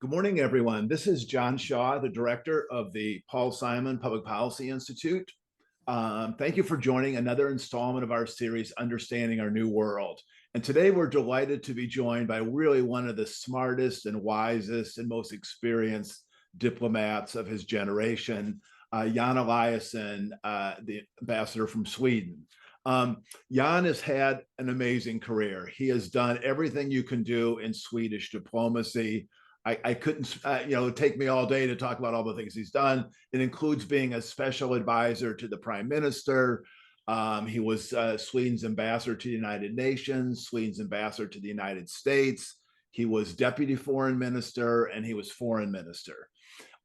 Good morning, everyone. This is John Shaw, the director of the Paul Simon Public Policy Institute. Thank you for joining another installment of our series, Understanding Our New World. And today we're delighted to be joined by really one of the smartest and wisest and most experienced diplomats of his generation, Jan Eliasson, the ambassador from Sweden. Jan has had an amazing career. He has done everything you can do in Swedish diplomacy. I couldn't, take me all day to talk about all the things he's done. It includes being a special advisor to the prime minister. He was Sweden's ambassador to the United Nations, Sweden's ambassador to the United States. He was deputy foreign minister, and he was foreign minister.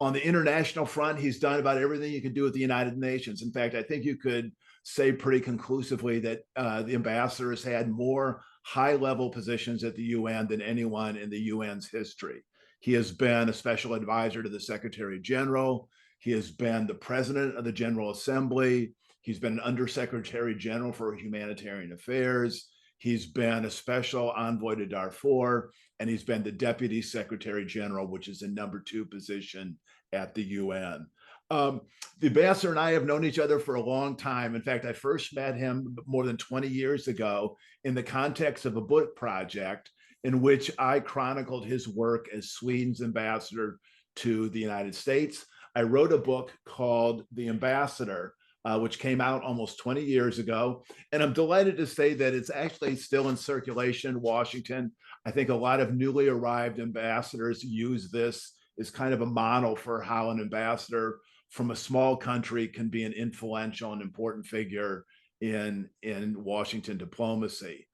On the international front, he's done about everything you can do with the United Nations. In fact, I think you could say pretty conclusively that the ambassador has had more high-level positions at the UN than anyone in the UN's history. He has been a special advisor to the Secretary General. He has been the president of the General Assembly. He's been an undersecretary general for humanitarian affairs. He's been a special envoy to Darfur, and he's been the deputy secretary general, which is the #2 position at the UN. The ambassador and I have known each other for a long time. In fact, I first met him more than 20 years ago in the context of a book project in which I chronicled his work as Sweden's ambassador to the United States. I wrote a book called The Ambassador, which came out almost 20 years ago. And I'm delighted to say that it's actually still in circulation in Washington. I think a lot of newly arrived ambassadors use this as kind of a model for how an ambassador from a small country can be an influential and important figure in Washington diplomacy.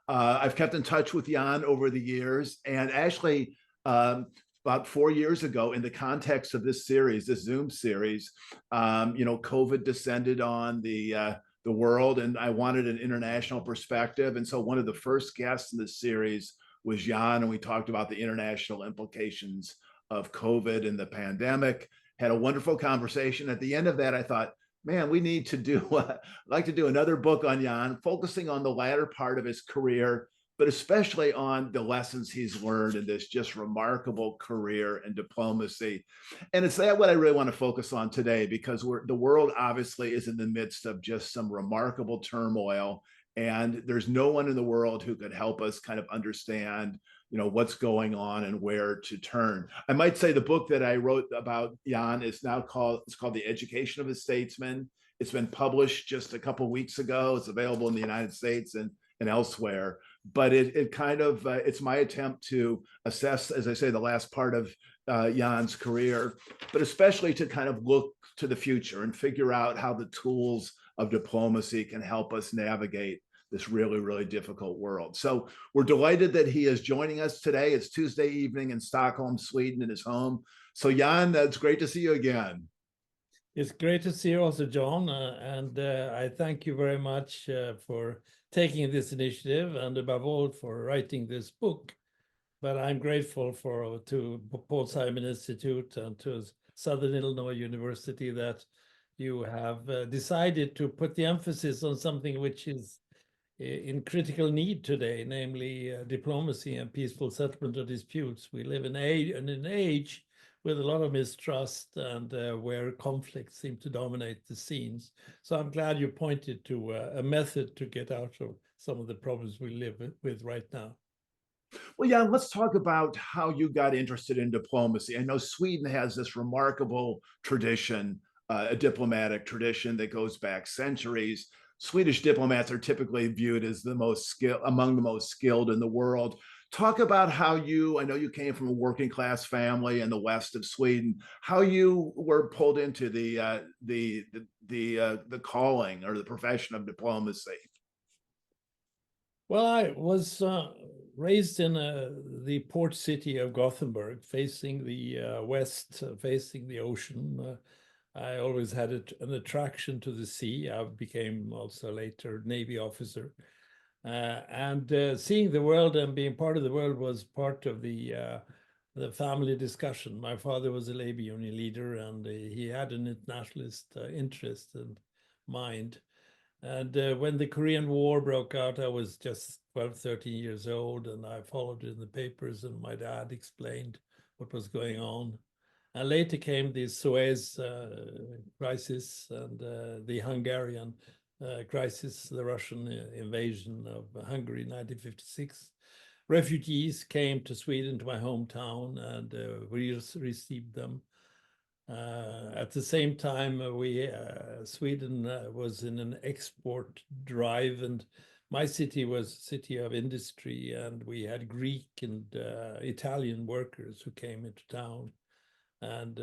I've kept in touch with Jan over the years, and actually about 4 years ago, in the context of this series, this Zoom series, COVID descended on the world, and I wanted an international perspective. And so one of the first guests in this series was Jan, and we talked about the international implications of COVID and the pandemic. Had a wonderful conversation. At the end of that, I thought, man, we need to do, I'd like to do another book on Jan, focusing on the latter part of his career, but especially on the lessons he's learned in this just remarkable career in diplomacy. And it's that what I really want to focus on today, because the world obviously is in the midst of just some remarkable turmoil. And there's no one in the world who could help us kind of understand what's going on and where to turn. I might say the book that I wrote about Jan is now called The Education of a Statesman. It's been published just a couple of weeks ago. It's available in the United States and elsewhere. But it's my attempt to assess, as I say, the last part of Jan's career, but especially to kind of look to the future and figure out how the tools of diplomacy can help us navigate this really, really difficult world. So we're delighted that he is joining us today. It's Tuesday evening in Stockholm, Sweden, in his home. So Jan, it's great to see you again. It's great to see you also, John. And I thank you very much for taking this initiative, and above all for writing this book. But I'm grateful to Paul Simon Institute and to Southern Illinois University that you have decided to put the emphasis on something which is in critical need today, namely diplomacy and peaceful settlement of disputes. We live in an age with a lot of mistrust and where conflicts seem to dominate the scenes. So I'm glad you pointed to a method to get out of some of the problems we live with right now. Well, yeah, let's talk about how you got interested in diplomacy. I know Sweden has this remarkable tradition, a diplomatic tradition that goes back centuries. Swedish diplomats are typically viewed as among the most skilled in the world. Talk about how I know you came from a working class family in the west of Sweden, how you were pulled into the calling or the profession of diplomacy. Well, I was raised in the port city of Gothenburg, facing the west, facing the ocean. I always had an attraction to the sea. I became also later Navy officer. And seeing the world and being part of the world was part of the family discussion. My father was a labor union leader, and he had an internationalist interest and mind. And when the Korean War broke out, I was just 12, 13 years old, and I followed it in the papers, and my dad explained what was going on. And later came the Suez crisis and the Hungarian crisis, the Russian invasion of Hungary in 1956. Refugees came to Sweden, to my hometown, and we received them. At the same time, Sweden was in an export drive, and my city was a city of industry, and we had Greek and Italian workers who came into town. And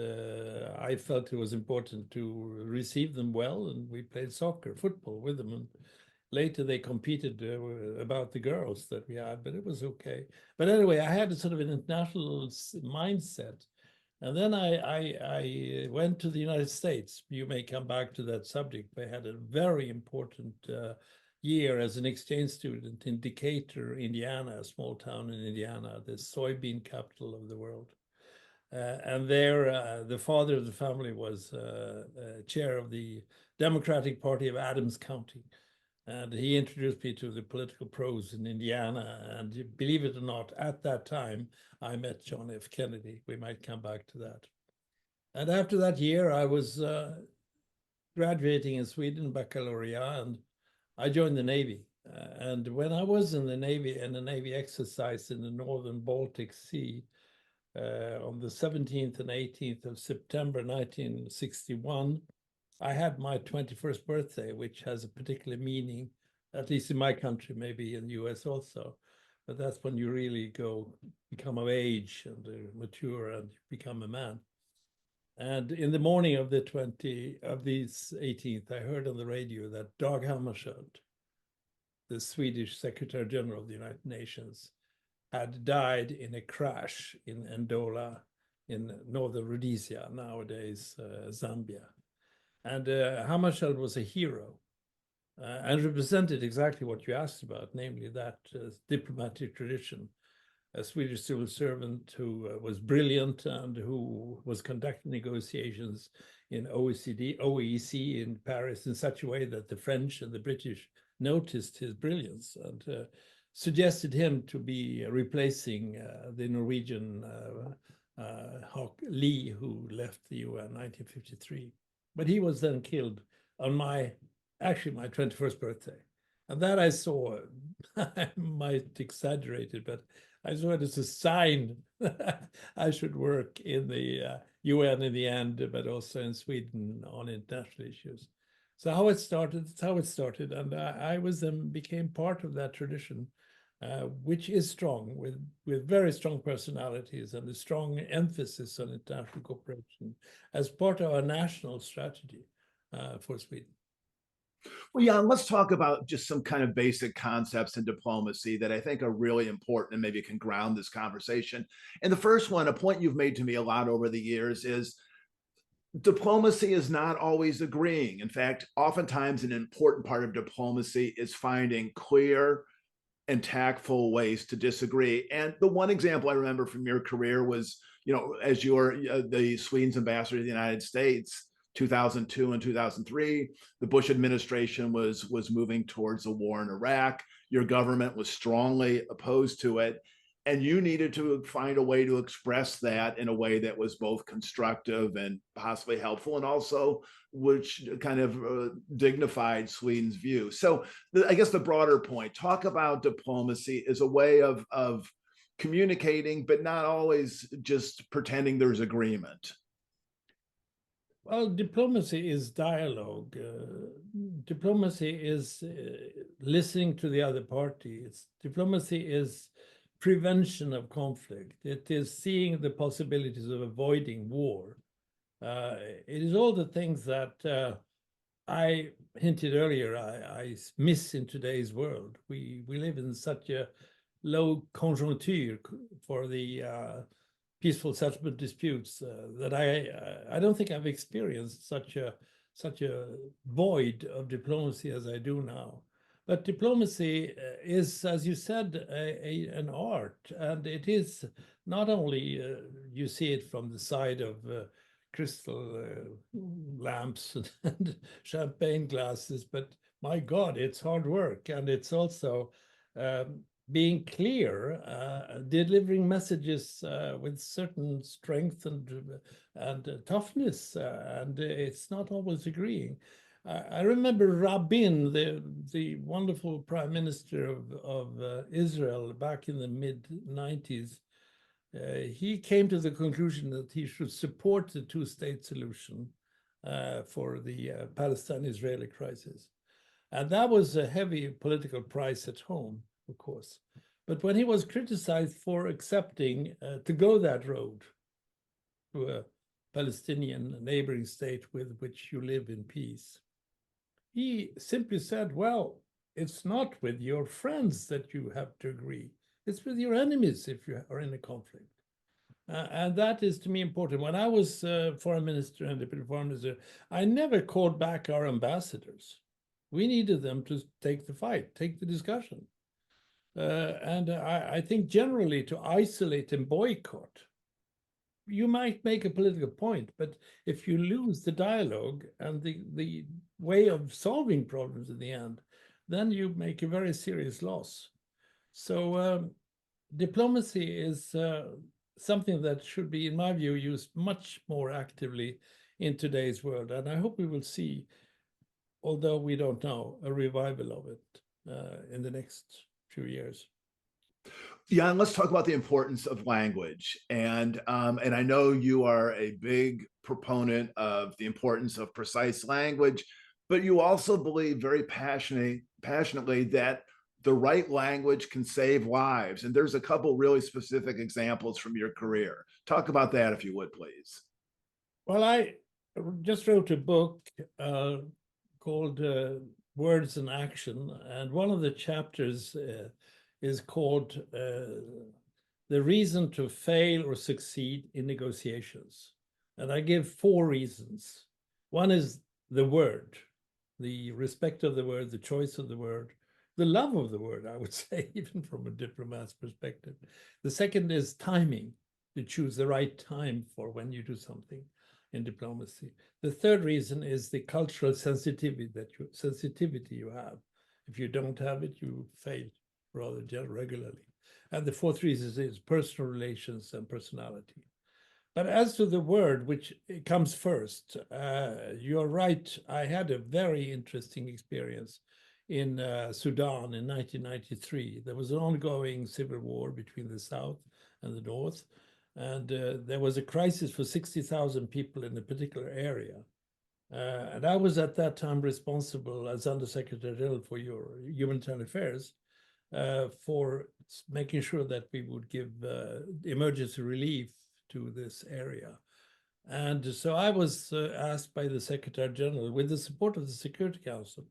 I felt it was important to receive them well, and we played soccer, football with them. And later they competed about the girls that we had, but it was okay. But anyway, I had a sort of an international mindset. And then I went to the United States. You may come back to that subject. I had a very important year as an exchange student in Decatur, Indiana, a small town in Indiana, the soybean capital of the world. And there, the father of the family was chair of the Democratic Party of Adams County. And he introduced me to the political pros in Indiana. And believe it or not, at that time, I met John F. Kennedy. We might come back to that. And after that year, I was graduating in Sweden, baccalaureate, and I joined the Navy. And when I was in the Navy exercise in the northern Baltic Sea, on the 17th and 18th of September 1961, I had my 21st birthday, which has a particular meaning, at least in my country, maybe in the US also. But that's when you really become of age and mature and become a man. And in the morning of the 18th, I heard on the radio that Dag Hammarskjöld, the Swedish Secretary General of the United Nations, had died in a crash in Ndola in northern Rhodesia, nowadays Zambia. And Hammarskjöld was a hero and represented exactly what you asked about, namely that diplomatic tradition, a Swedish civil servant who was brilliant and who was conducting negotiations in OEC in Paris in such a way that the French and the British noticed his brilliance and suggested him to be replacing the Norwegian Hawk Lee, who left the UN in 1953. But he was then killed on my 21st birthday. And that I saw, I might exaggerate it, but I saw it as a sign that I should work in the UN in the end, but also in Sweden on international issues. So how it started, that's how it started. And I became part of that tradition, which is strong, with very strong personalities and a strong emphasis on international cooperation as part of our national strategy for Sweden. Well, Jan, let's talk about just some kind of basic concepts in diplomacy that I think are really important and maybe can ground this conversation. And the first one, a point you've made to me a lot over the years, is diplomacy is not always agreeing. In fact, oftentimes an important part of diplomacy is finding clear and tactful ways to disagree. And the one example I remember from your career was, as you were the Sweden's ambassador to the United States, 2002 and 2003, the Bush administration was moving towards a war in Iraq. Your government was strongly opposed to it, and you needed to find a way to express that in a way that was both constructive and possibly helpful, and also which kind of dignified Sweden's view. So I guess the broader point, talk about diplomacy as a way of communicating, but not always just pretending there's agreement. Well, diplomacy is dialogue. Diplomacy is listening to the other party. Diplomacy is prevention of conflict. It is seeing the possibilities of avoiding war. It is all the things that I hinted earlier I miss in today's world. We live in such a low conjoncture for the peaceful settlement disputes that I don't think I've experienced such a void of diplomacy as I do now. But diplomacy is, as you said, an art, and it is not only you see it from the side of crystal lamps and champagne glasses, but my God, it's hard work, and it's also being clear, delivering messages with certain strength and toughness, and it's not always agreeing. I remember Rabin, the wonderful prime minister of Israel back in the mid-90s. He came to the conclusion that he should support the two-state solution for the Palestine-Israeli crisis. And that was a heavy political price at home, of course. But when he was criticized for accepting to go that road to a Palestinian neighboring state with which you live in peace, he simply said, well, it's not with your friends that you have to agree. It's with your enemies if you are in a conflict. And that is, to me, important. When I was foreign minister and deputy foreign minister, I never called back our ambassadors. We needed them to take the fight, take the discussion. And I think generally to isolate and boycott, you might make a political point, but if you lose the dialogue and the way of solving problems in the end, then you make a very serious loss. So diplomacy is something that should be, in my view, used much more actively in today's world. And I hope we will see, although we don't know, a revival of it in the next few years. Jan, let's talk about the importance of language. And I know you are a big proponent of the importance of precise language, but you also believe very passionately that the right language can save lives. And there's a couple really specific examples from your career. Talk about that, if you would, please. Well, I just wrote a book called Words and Action. And one of the chapters is called The Reason to Fail or Succeed in Negotiations. And I give 4 reasons. One is the word, the respect of the word, the choice of the word, the love of the word, I would say, even from a diplomat's perspective. The second is timing, to choose the right time for when you do something in diplomacy. The third reason is the cultural sensitivity you have. If you don't have it, you fail rather regularly. And the fourth reason is personal relations and personality. But as to the word, which comes first, you're right. I had a very interesting experience in Sudan in 1993. There was an ongoing civil war between the South and the North. And there was a crisis for 60,000 people in a particular area. And I was at that time responsible as Undersecretary General for Humanitarian Affairs for making sure that we would give emergency relief to this area. And so I was asked by the Secretary General, with the support of the Security Council,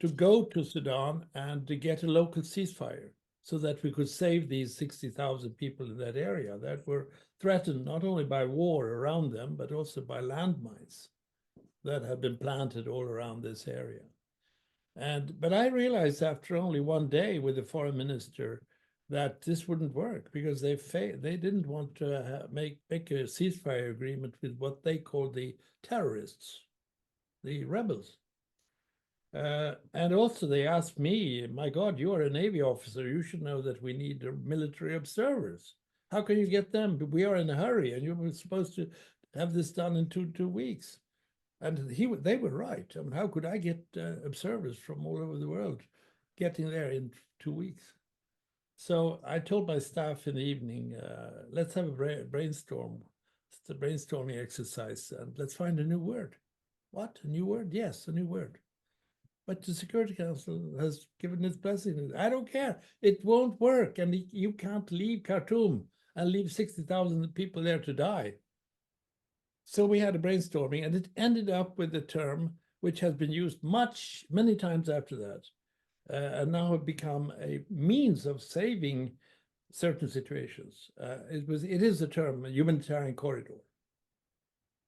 to go to Sudan and to get a local ceasefire so that we could save these 60,000 people in that area that were threatened not only by war around them, but also by landmines that had been planted all around this area. But I realized after only one day with the foreign minister that this wouldn't work, because they didn't want to make a ceasefire agreement with what they called the terrorists, the rebels. And also they asked me, my God, you are a Navy officer, you should know that we need military observers. How can you get them? We are in a hurry, and you were supposed to have this done in two weeks. And they were right. I mean, how could I get observers from all over the world getting there in 2 weeks? So I told my staff in the evening, let's have a brainstorm. It's the brainstorming exercise, and let's find a new word. What? A new word? Yes, a new word. But the Security Council has given its blessing. I don't care. It won't work. And you can't leave Khartoum and leave 60,000 people there to die. So we had a brainstorming, and it ended up with a term which has been used many times after that, and now have become a means of saving certain situations. It is a term, a humanitarian corridor.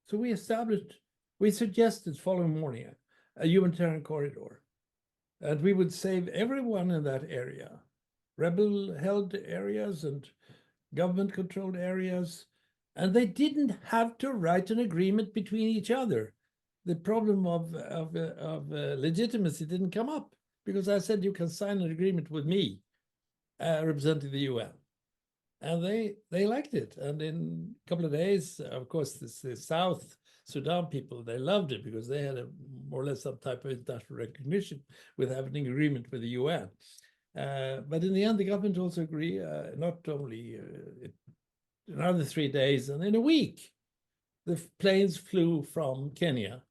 So we suggested following morning a humanitarian corridor, and we would save everyone in that area, rebel-held areas and government-controlled areas, and they didn't have to write an agreement between each other. The problem of legitimacy didn't come up, because I said you can sign an agreement with me, representing the UN. And they liked it. And in a couple of days, of course, the South Sudan people, they loved it because they had more or less some type of international recognition with having an agreement with the UN. But in the end, the government also agreed, not only another 3 days, and in a week, the planes flew from Kenya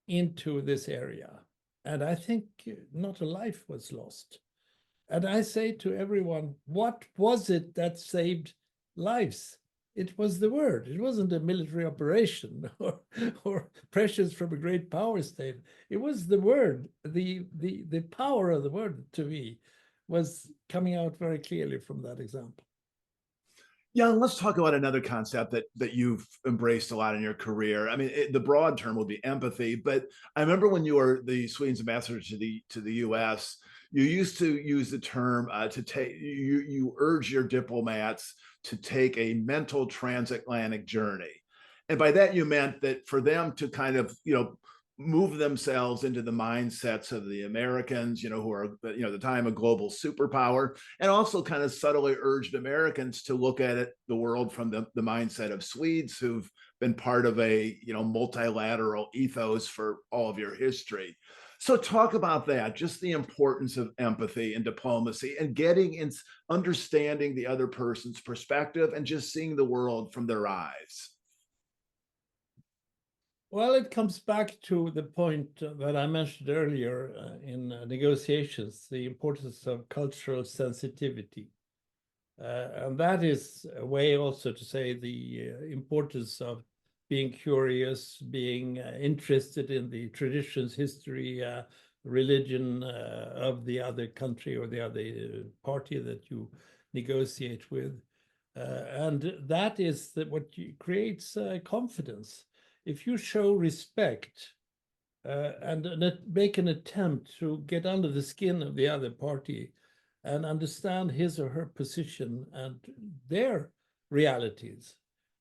into this area. And I think not a life was lost. And I say to everyone, what was it that saved lives? It was the word. It wasn't a military operation or pressures from a great power state. It was the word. The power of the word, to me, was coming out very clearly from that example. Yeah, let's talk about another concept that you've embraced a lot in your career. I mean, the broad term would be empathy, but I remember when you were the Sweden's ambassador to the U.S., you used to use the term to take. You urge your diplomats to take a mental transatlantic journey, and by that you meant that for them to kind of move themselves into the mindsets of the Americans, who are, at the time a global superpower, and also kind of subtly urged Americans to look at the world from the mindset of Swedes who've been part of a, multilateral ethos for all of your history. So talk about that, just the importance of empathy and diplomacy and getting in, understanding the other person's perspective and just seeing the world from their eyes. Well, it comes back to the point that I mentioned earlier in negotiations, the importance of cultural sensitivity. And that is a way also to say the importance of being curious, being interested in the traditions, history, religion of the other country or the other party that you negotiate with. And that is what creates confidence. If you show respect and make an attempt to get under the skin of the other party and understand his or her position and their realities,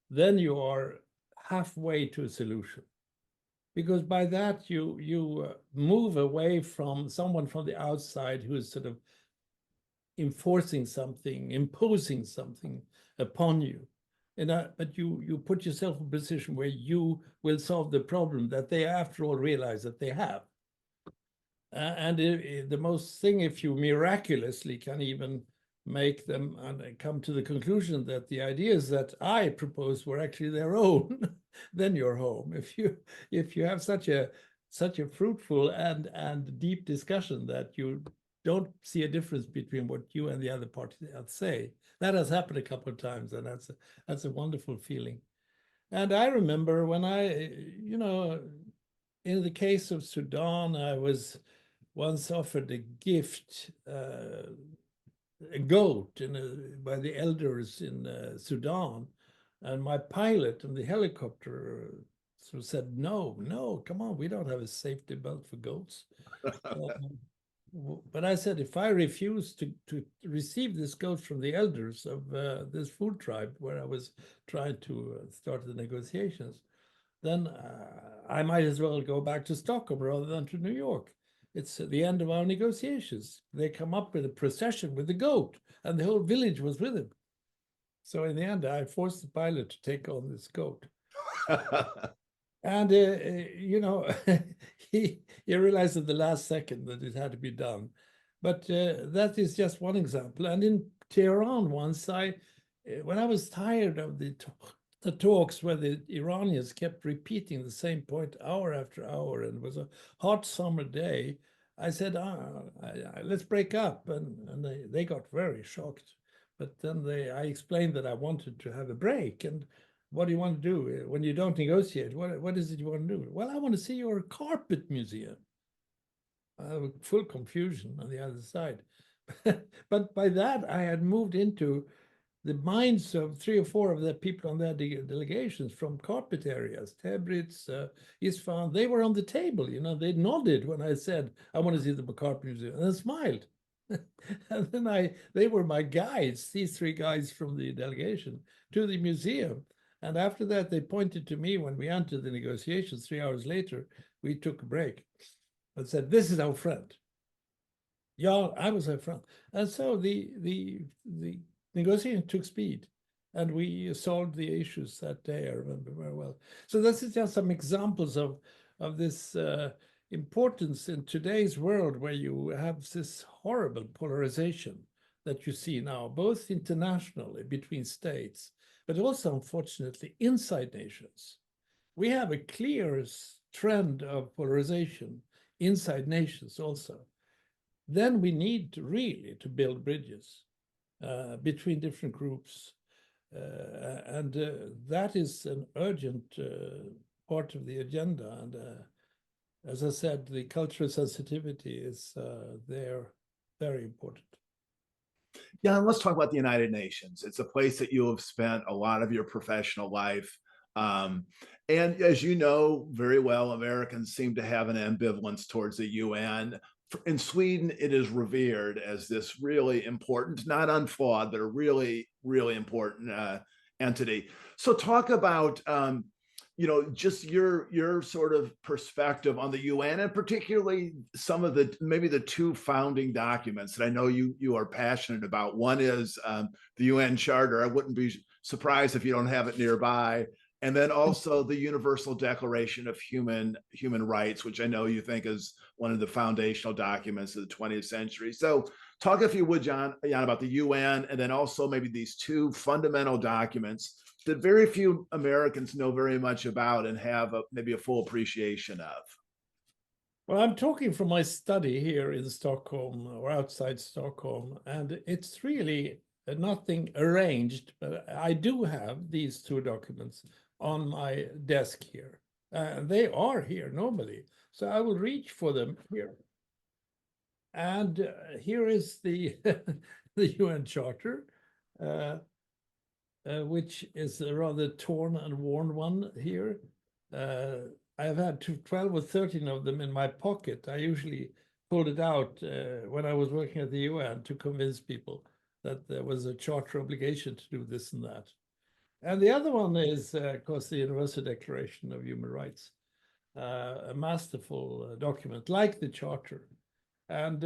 then you are halfway to a solution. Because by that, you move away from someone from the outside who is sort of enforcing something, imposing something upon you. But you put yourself in a position where you will solve the problem that they, after all, realize that they have. And the most thing, if you miraculously can even make them come to the conclusion that the ideas that I proposed were actually their own, then you're home. If you have such a fruitful and deep discussion that you don't see a difference between what you and the other party say. That has happened a couple of times, and that's a wonderful feeling. And I remember when in the case of Sudan, I was once offered a gift, a goat by the elders in Sudan, and my pilot in the helicopter sort of said, no, come on, we don't have a safety belt for goats. But I said, if I refuse to receive this goat from the elders of this food tribe where I was trying to start the negotiations, then I might as well go back to Stockholm rather than to New York. It's at the end of our negotiations. They come up with a procession with the goat, and the whole village was with him. So in the end, I forced the pilot to take on this goat. And, he realized at the last second that it had to be done. But that is just one example. And in Tehran once, when I was tired of the talks where the Iranians kept repeating the same point hour after hour, and it was a hot summer day, I said, let's break up. And they got very shocked. But then I explained that I wanted to have a break. And what do you want to do when you don't negotiate? What is it you want to do? Well, I want to see your carpet museum. Full confusion on the other side. But by that, I had moved into the minds of 3 or 4 of the people on their delegations from carpet areas, Tabriz, Isfahan. They were on the table, they nodded when I said, I want to see the carpet museum, and they smiled. And then they were my guides, these 3 guys from the delegation, to the museum. And after that, they pointed to me when we entered the negotiations 3 hours later. We took a break and said, this is our friend. Yeah, I was up front. And so the negotiation took speed, and we solved the issues that day, I remember very well. So this is just some examples of this importance in today's world, where you have this horrible polarization that you see now, both internationally between states, but also, unfortunately, inside nations. We have a clear trend of polarization inside nations also. Then we need really to build bridges between different groups. And that is an urgent part of the agenda. And as I said, the cultural sensitivity is there, very important. Yeah, and let's talk about the United Nations. It's a place that you have spent a lot of your professional life. And as you know very well, Americans seem to have an ambivalence towards the UN. In Sweden, it is revered as this really important, not unflawed, but a really, really important entity. So talk about just your sort of perspective on the UN, and particularly some of the maybe the two founding documents that I know you are passionate about. One is the UN Charter. I wouldn't be surprised if you don't have it nearby. And then also the Universal Declaration of Human Rights, which I know you think is one of the foundational documents of the 20th century. So talk, if you would, Jan, about the UN, and then also maybe these two fundamental documents that very few Americans know very much about and have maybe a full appreciation of. Well, I'm talking from my study here in Stockholm or outside Stockholm, and it's really nothing arranged, but I do have these two documents on my desk here. They are here normally, so I will reach for them here. And here is the the UN Charter, which is a rather torn and worn one here. I've had 12 or 13 of them in my pocket. I usually pulled it out when I was working at the UN to convince people that there was a charter obligation to do this and that. And the other one is, of course, the Universal Declaration of Human Rights, a masterful document like the Charter. And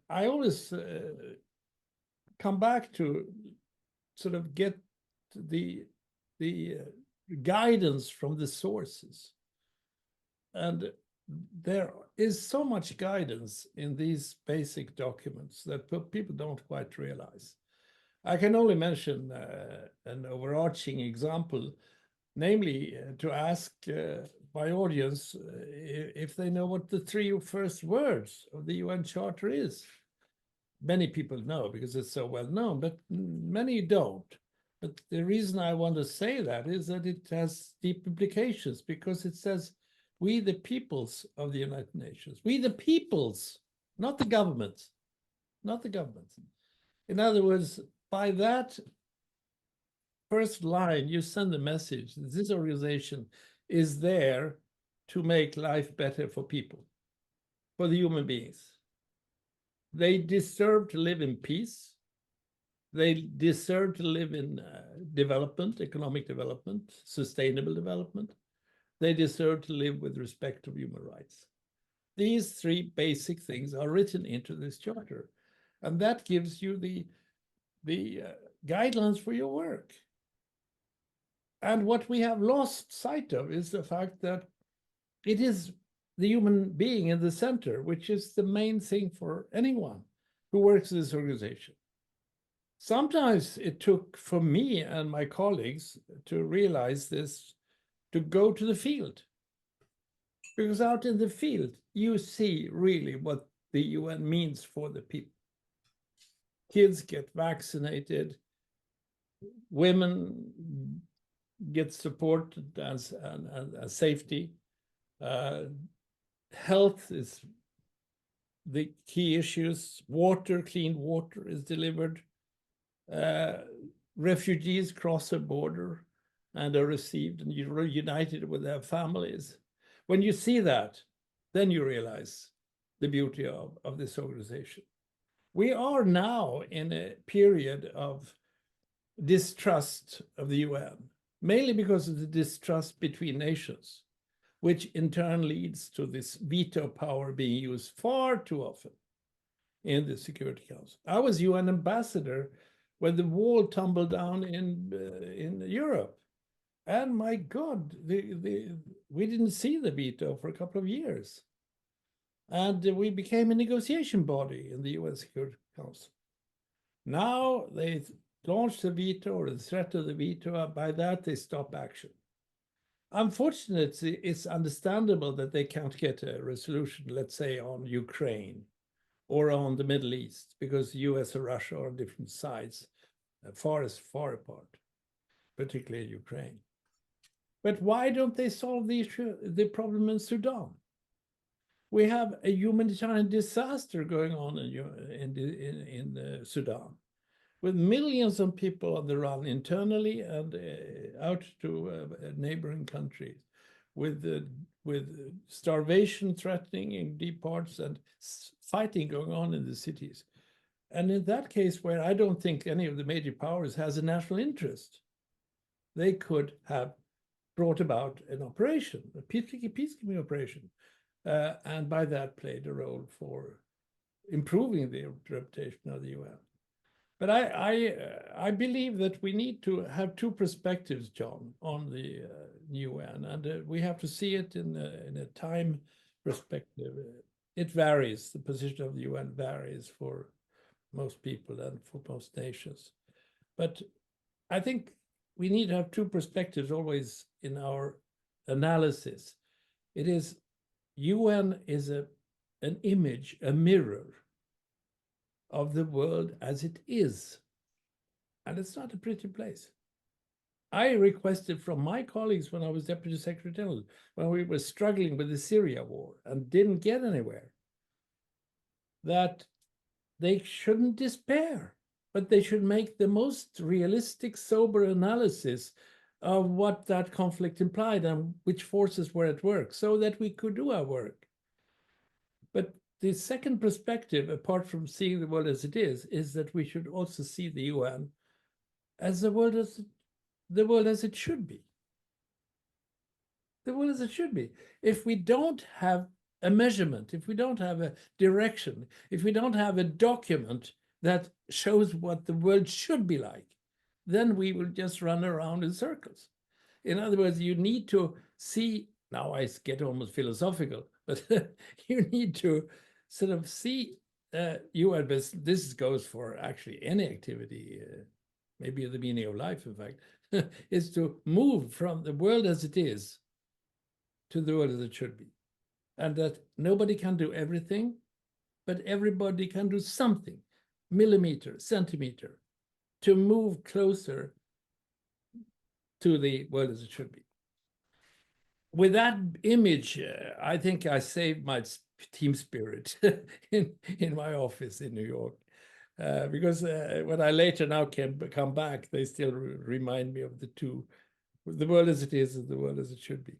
I always come back to sort of get the guidance from the sources. And there is so much guidance in these basic documents that people don't quite realize. I can only mention an overarching example, namely to ask my audience if they know what the three first words of the UN Charter is. Many people know because it's so well known, but many don't. But the reason I want to say that is that it has deep implications, because it says, we the peoples of the United Nations, we the peoples, not the governments, not the governments. In other words, by that first line, you send a message that this organization is there to make life better for people, for the human beings. They deserve to live in peace. They deserve to live in development, economic development, sustainable development. They deserve to live with respect to human rights. These three basic things are written into this charter, and that gives you the guidelines for your work. And what we have lost sight of is the fact that it is the human being in the center, which is the main thing for anyone who works in this organization. Sometimes it took for me and my colleagues to realize this, to go to the field. Because out in the field, you see really what the UN means for the people. Kids get vaccinated, women get support and safety. Health is the key issues. Water, clean water is delivered. Refugees cross a border and are received and reunited with their families. When you see that, then you realize the beauty of this organization. We are now in a period of distrust of the UN, mainly because of the distrust between nations, which in turn leads to this veto power being used far too often. in the Security Council. I was UN ambassador when the wall tumbled down in Europe. And my God, we didn't see the veto for a couple of years. And we became a negotiation body in the UN Security Council. Now they launched the veto or the threat of the veto. By that, they stop action. Unfortunately, it's understandable that they can't get a resolution, let's say, on Ukraine or on the Middle East, because the US and Russia are on different sides, far apart, particularly Ukraine. But why don't they solve the problem in Sudan? We have a humanitarian disaster going on in Sudan, with millions of people on the run internally and out to neighboring countries, with starvation threatening in deep parts and fighting going on in the cities. And in that case, where I don't think any of the major powers has a national interest, they could have brought about an operation, a peacekeeping operation, and by that played a role for improving the reputation of the UN. But I believe that we need to have two perspectives, John, on the UN, and we have to see it in a time perspective. It varies. The position of the UN varies for most people and for most nations. But I think we need to have two perspectives always in our analysis. It is UN is an image, a mirror of the world as it is. And it's not a pretty place. I requested from my colleagues when I was Deputy Secretary General, when we were struggling with the Syria war and didn't get anywhere, that they shouldn't despair, but they should make the most realistic, sober analysis of what that conflict implied and which forces were at work so that we could do our work. But the second perspective, apart from seeing the world as it is that we should also see the UN as the world as it should be. The world as it should be. If we don't have a measurement, if we don't have a direction, if we don't have a document that shows what the world should be like, then we will just run around in circles. In other words, you need to see, now I get almost philosophical, but you need to sort of see UN, but this goes for actually any activity, maybe the meaning of life, in fact, is to move from the world as it is to the world as it should be. And that nobody can do everything, but everybody can do something, millimeter, centimeter, to move closer to the world as it should be. With that image, I think I saved my team spirit in my office in New York. Because when I later now can come back, they still remind me of the two, the world as it is and the world as it should be.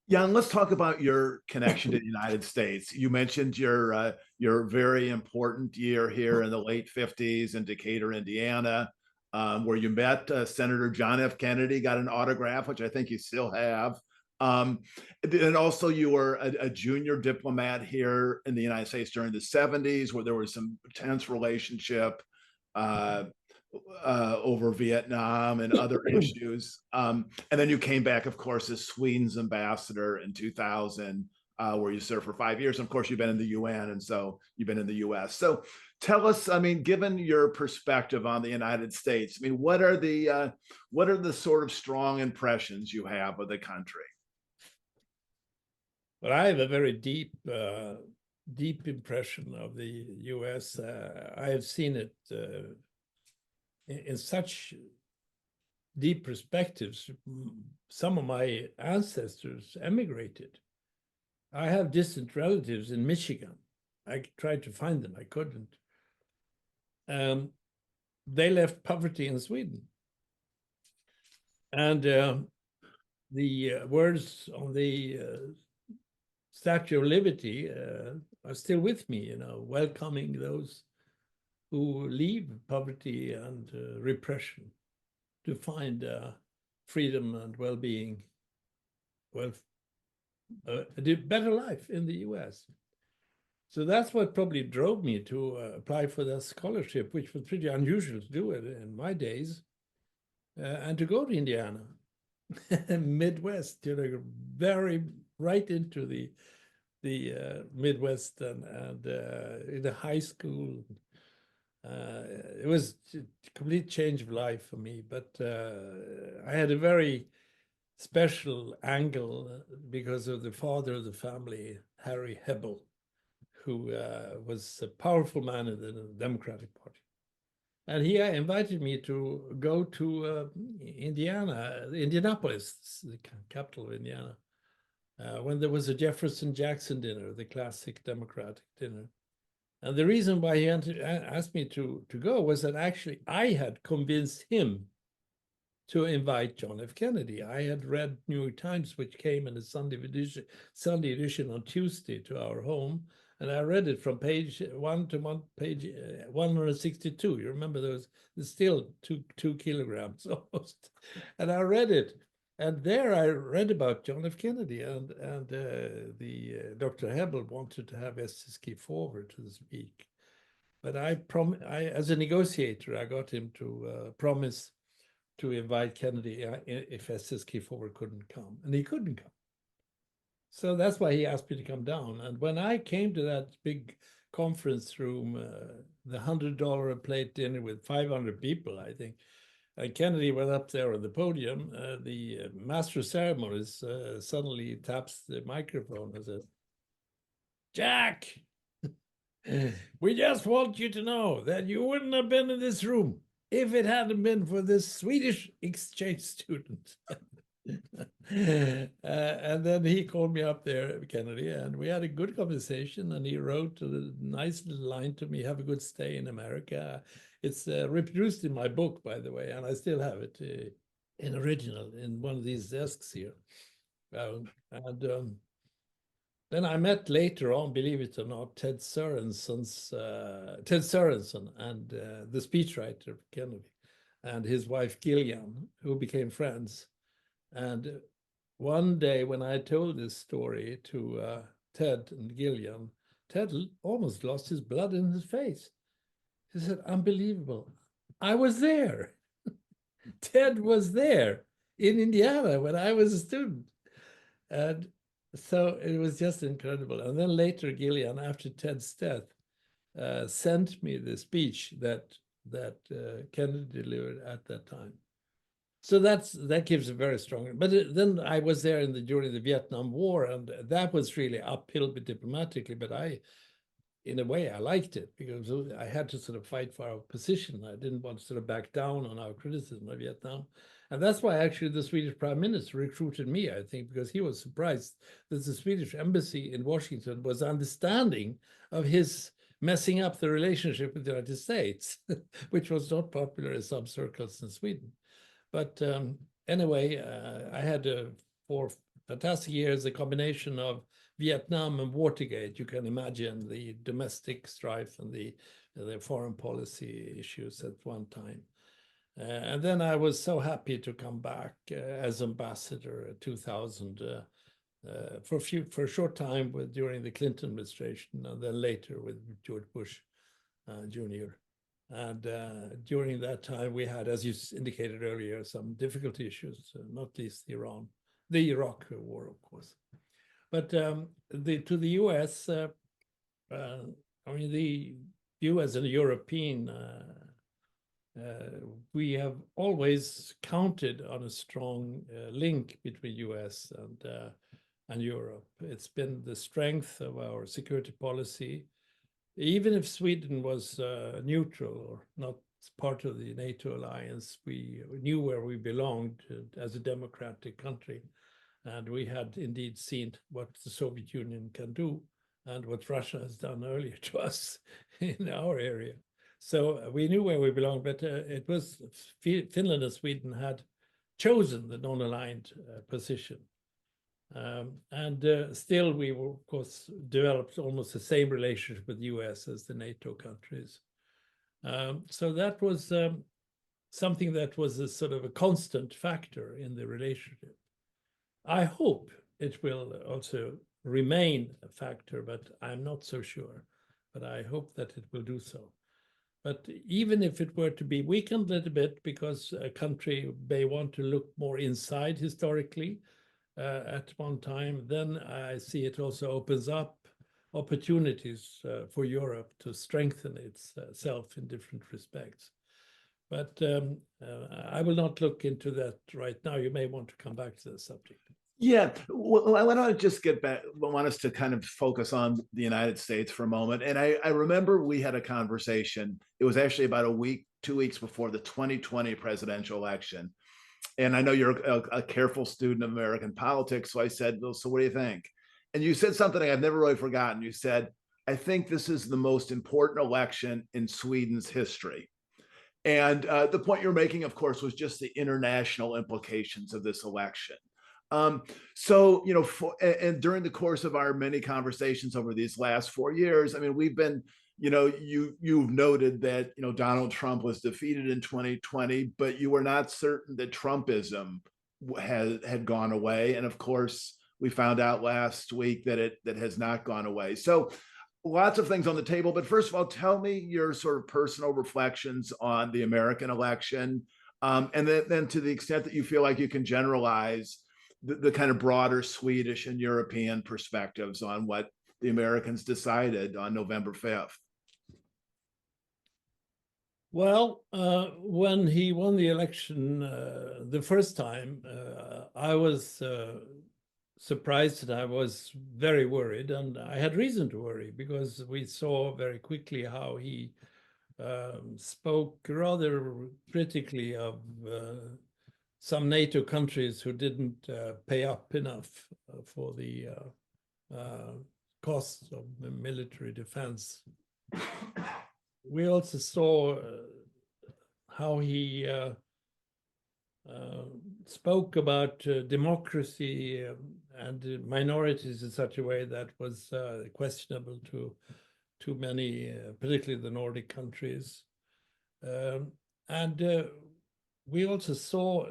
Jan, let's talk about your connection to the United States. You mentioned your very important year here in the late 50s in Decatur, Indiana, where you met Senator John F. Kennedy, got an autograph, which I think you still have. And also you were a junior diplomat here in the United States during the 70s, where there was some tense relationship over Vietnam and other issues. And then you came back, of course, as Sweden's ambassador in 2000, where you served for 5 years. And of course, you've been in the UN, and so you've been in the US. So tell us, I mean, given your perspective on the United States, I mean, what are the sort of strong impressions you have of the country? Well, I have a very deep impression of the US. I have seen it in such deep perspectives. Some of my ancestors emigrated. I have distant relatives in Michigan. I tried to find them, I couldn't. They left poverty in Sweden. And the words on the Statue of Liberty are still with me, you know, welcoming those who leave poverty and repression to find freedom and well-being, a better life in the US. So that's what probably drove me to apply for that scholarship, which was pretty unusual to do it in my days, and to go to Indiana, Midwest, very right into the Midwest, and in the high school. It was a complete change of life for me, but I had a very special angle because of the father of the family, Harry Hebel, who was a powerful man in the Democratic Party. And he invited me to go to Indianapolis, the capital of Indiana, when there was a Jefferson-Jackson dinner, the classic Democratic dinner. And the reason why he asked me to go was that actually I had convinced him to invite John F. Kennedy. I had read New York Times, which came in a Sunday edition on Tuesday to our home. And I read it from page 1 to page 162. You remember those? It's still two kilograms almost. And I read it. And there I read about John F. Kennedy, and Dr. Hebel wanted to have Estes forward to speak. But I as a negotiator, I got him to promise to invite Kennedy if Estes forward couldn't come, and he couldn't come. So that's why he asked me to come down. And when I came to that big conference room, the $100 a plate dinner with 500 people, I think, and Kennedy went up there on the podium, the master of ceremonies suddenly taps the microphone and says, "Jack, we just want you to know that you wouldn't have been in this room if it hadn't been for this Swedish exchange student." And then he called me up there, Kennedy, and we had a good conversation, and he wrote a nice little line to me, "Have a good stay in America." It's reproduced in my book, by the way, and I still have it in original in one of these desks here. Then I met later on, believe it or not, Ted Sorensen and the speechwriter of Kennedy, and his wife Gillian, who became friends. And one day when I told this story to Ted and Gillian, Ted almost lost his blood in his face. He said, "Unbelievable. I was there." Ted was there in Indiana when I was a student. And so it was just incredible. And then later, Gillian, after Ted's death, sent me the speech that Kennedy delivered at that time. So that gives a very strong. But then I was there during the Vietnam War, and that was really uphill diplomatically. But in a way, I liked it because I had to sort of fight for our position. I didn't want to sort of back down on our criticism of Vietnam. And that's why actually the Swedish Prime Minister recruited me, I think, because he was surprised that the Swedish embassy in Washington was understanding of his messing up the relationship with the United States, which was not popular in some circles in Sweden. But anyway, I had 4 fantastic years, a combination of Vietnam and Watergate. You can imagine the domestic strife and the foreign policy issues at one time. And then I was so happy to come back as ambassador in 2000 for a short time during the Clinton administration, and then later with George Bush Jr. And during that time, we had, as you indicated earlier, some difficult issues, not least the Iraq war, of course. But to the U.S., I mean, the U.S. and the European, we have always counted on a strong link between U.S. and Europe. It's been the strength of our security policy. Even if Sweden was neutral or not part of the NATO alliance, we knew where we belonged as a democratic country. And we had indeed seen what the Soviet Union can do and what Russia has done earlier to us in our area. So we knew where we belonged, but it was Finland and Sweden had chosen the non-aligned position. Still, we were, of course, developed almost the same relationship with the US as the NATO countries. So that was something that was a sort of a constant factor in the relationship. I hope it will also remain a factor, but I'm not so sure. But I hope that it will do so. But even if it were to be weakened a little bit, because a country may want to look more inside historically at one time, then I see it also opens up opportunities for Europe to strengthen itself in different respects. But I will not look into that right now. You may want to come back to the subject. Yeah, well, I want to just get back. I want us to kind of focus on the United States for a moment. And I remember we had a conversation. It was actually about a week, 2 weeks before the 2020 presidential election. And I know you're a careful student of American politics. So I said, well, so what do you think? And you said something I've never really forgotten. You said, I think this is the most important election in Sweden's history. And the point you're making, of course, was just the international implications of this election. So, you know, and during the course of our many conversations over these last 4 years, I mean, we've been, you know, you've noted that, you know, Donald Trump was defeated in 2020, but you were not certain that Trumpism had gone away. And of course, we found out last week that that has not gone away. So lots of things on the table. But first of all, tell me your sort of personal reflections on the American election. And then to the extent that you feel like you can generalize the kind of broader Swedish and European perspectives on what the Americans decided on November 5th. Well, when he won the election the first time, I was surprised, and I was very worried, and I had reason to worry because we saw very quickly how he spoke rather critically of some NATO countries who didn't pay up enough for the costs of military defense. We also saw how he spoke about democracy and minorities in such a way that was questionable to many, particularly the Nordic countries. And we also saw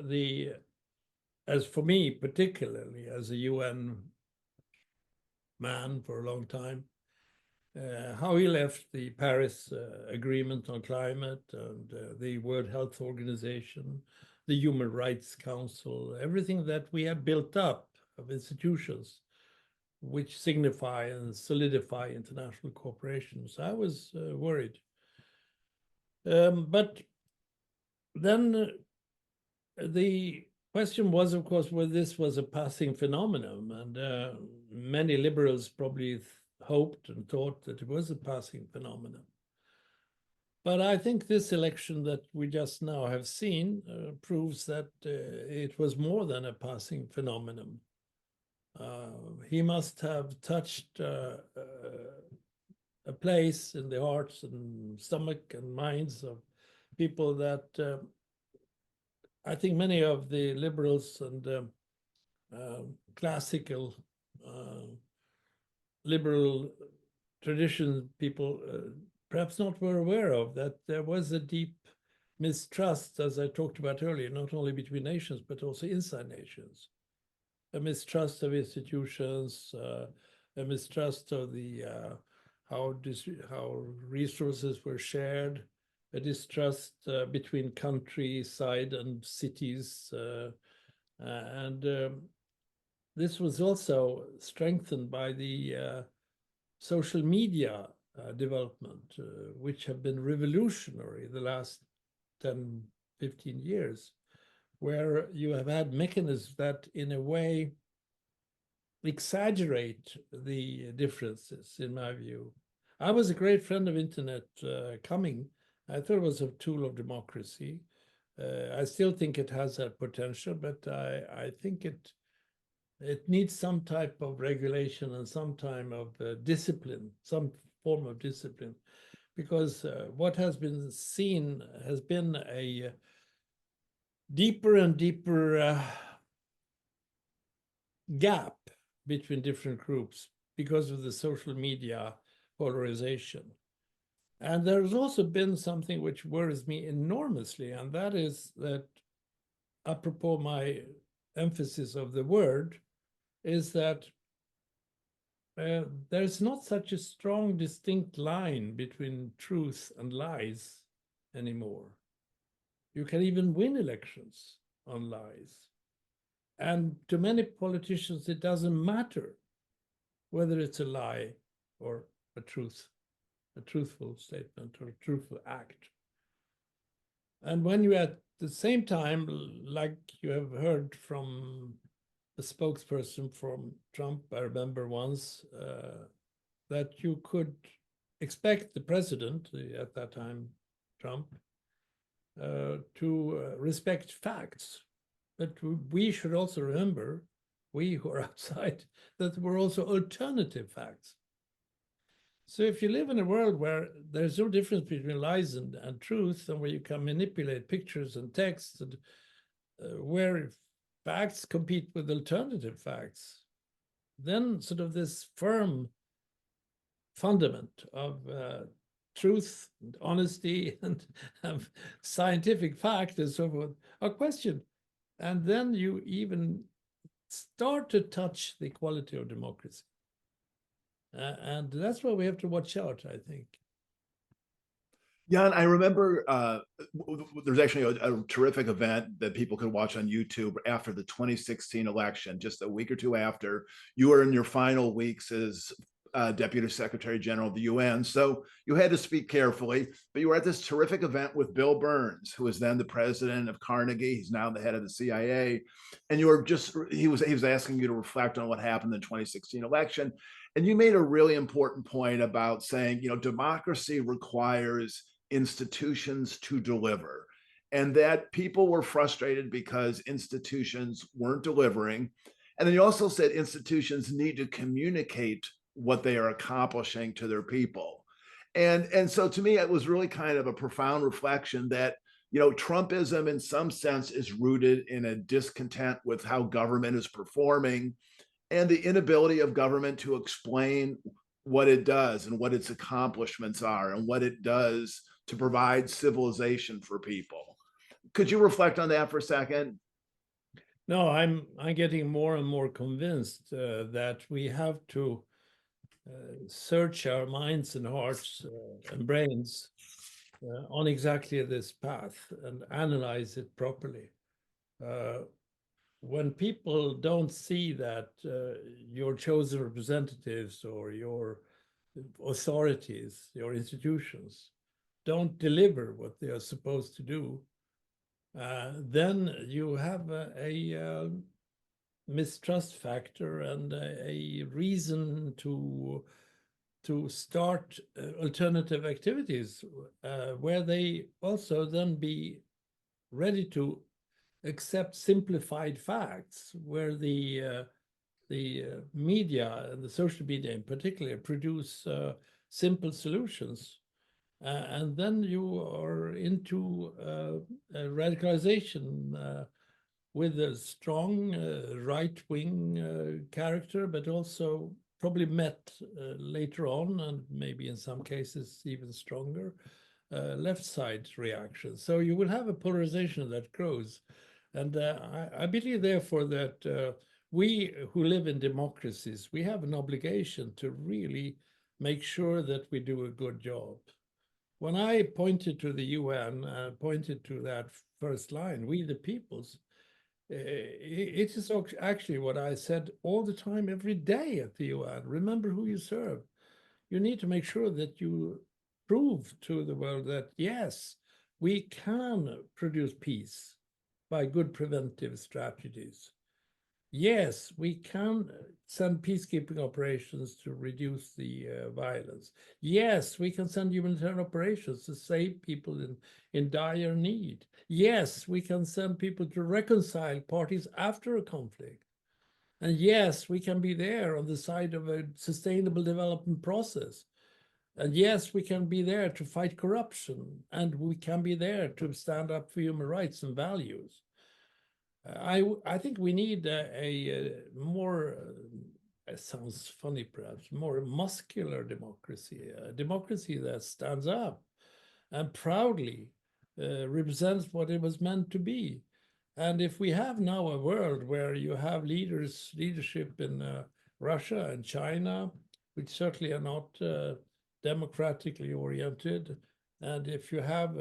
as for me, particularly as a UN man for a long time, how he left the Paris Agreement on Climate and the World Health Organization, the Human Rights Council, everything that we had built up of institutions which signify and solidify international cooperation. So I was worried. But then the question was, of course, whether this was a passing phenomenon. And many liberals probably hoped and thought that it was a passing phenomenon. But I think this election that we just now have seen proves that it was more than a passing phenomenon. He must have touched a place in the hearts and stomach and minds of people that I think many of the liberals and classical liberal tradition people perhaps not were aware of, that there was a deep mistrust, as I talked about earlier, not only between nations, but also inside nations. A mistrust of institutions, a mistrust of the how resources were shared, a distrust between countryside and cities. And this was also strengthened by the social media development, which have been revolutionary the last 10, 15 years, where you have had mechanisms that in a way exaggerate the differences, in my view. I was a great friend of internet coming. I thought it was a tool of democracy. I still think it has that potential, but I think it needs some type of regulation and some type of discipline, some form of discipline, because what has been seen has been a deeper and deeper gap between different groups because of the social media polarization. And there's also been something which worries me enormously, and that is that, apropos my emphasis of the word, is that there's not such a strong, distinct line between truth and lies anymore. You can even win elections on lies. And to many politicians, it doesn't matter whether it's a lie or a truthful statement or a truthful act. And when you at the same time, like you have heard from the spokesperson from Trump, I remember once, that you could expect the president, at that time, Trump, to respect facts. But we should also remember, we who are outside, that there were also alternative facts. So if you live in a world where there's no difference between lies and truth, and where you can manipulate pictures and texts, and where facts compete with alternative facts, then sort of this firm fundament of truth and honesty and scientific fact and so forth are questioned. And then you even start to touch the quality of democracy. And that's why we have to watch out, I think. Jan, I remember there's actually a terrific event that people could watch on YouTube after the 2016 election, just a week or two after. You were in your final weeks as Deputy Secretary General of the UN. So you had to speak carefully, but you were at this terrific event with Bill Burns, who was then the president of Carnegie. He's now the head of the CIA. And you were just, he was asking you to reflect on what happened in the 2016 election. And you made a really important point about saying, democracy requires institutions to deliver, and that people were frustrated because institutions weren't delivering. And then you also said institutions need to communicate what they are accomplishing to their people. And so to me, it was really kind of a profound reflection that, Trumpism in some sense is rooted in a discontent with how government is performing and the inability of government to explain what it does and what its accomplishments are and what it does to provide civilization for people. Could you reflect on that for a second? No, I'm getting more and more convinced that we have to search our minds and hearts and brains on exactly this path and analyze it properly. When people don't see that your chosen representatives or your authorities, your institutions, don't deliver what they are supposed to do, then you have a mistrust factor and a reason to start alternative activities where they also then be ready to accept simplified facts, where the media and the social media in particular produce simple solutions. And then you are into radicalization with a strong right-wing character, but also probably met later on, and maybe in some cases even stronger, left side reaction. So you will have a polarization that grows. And I believe, therefore, that we who live in democracies, we have an obligation to really make sure that we do a good job. When I pointed to the UN, pointed to that first line, we the peoples, it is actually what I said all the time, every day at the UN. Remember who you serve. You need to make sure that you prove to the world that, yes, we can produce peace by good preventive strategies. Yes, we can send peacekeeping operations to reduce the violence. Yes, we can send humanitarian operations to save people in dire need. Yes, we can send people to reconcile parties after a conflict. And yes, we can be there on the side of a sustainable development process. And yes, we can be there to fight corruption. And we can be there to stand up for human rights and values. I think we need a more, it sounds funny perhaps, more muscular democracy, a democracy that stands up and proudly represents what it was meant to be. And if we have now a world where you have leadership in Russia and China which certainly are not democratically oriented. And if you have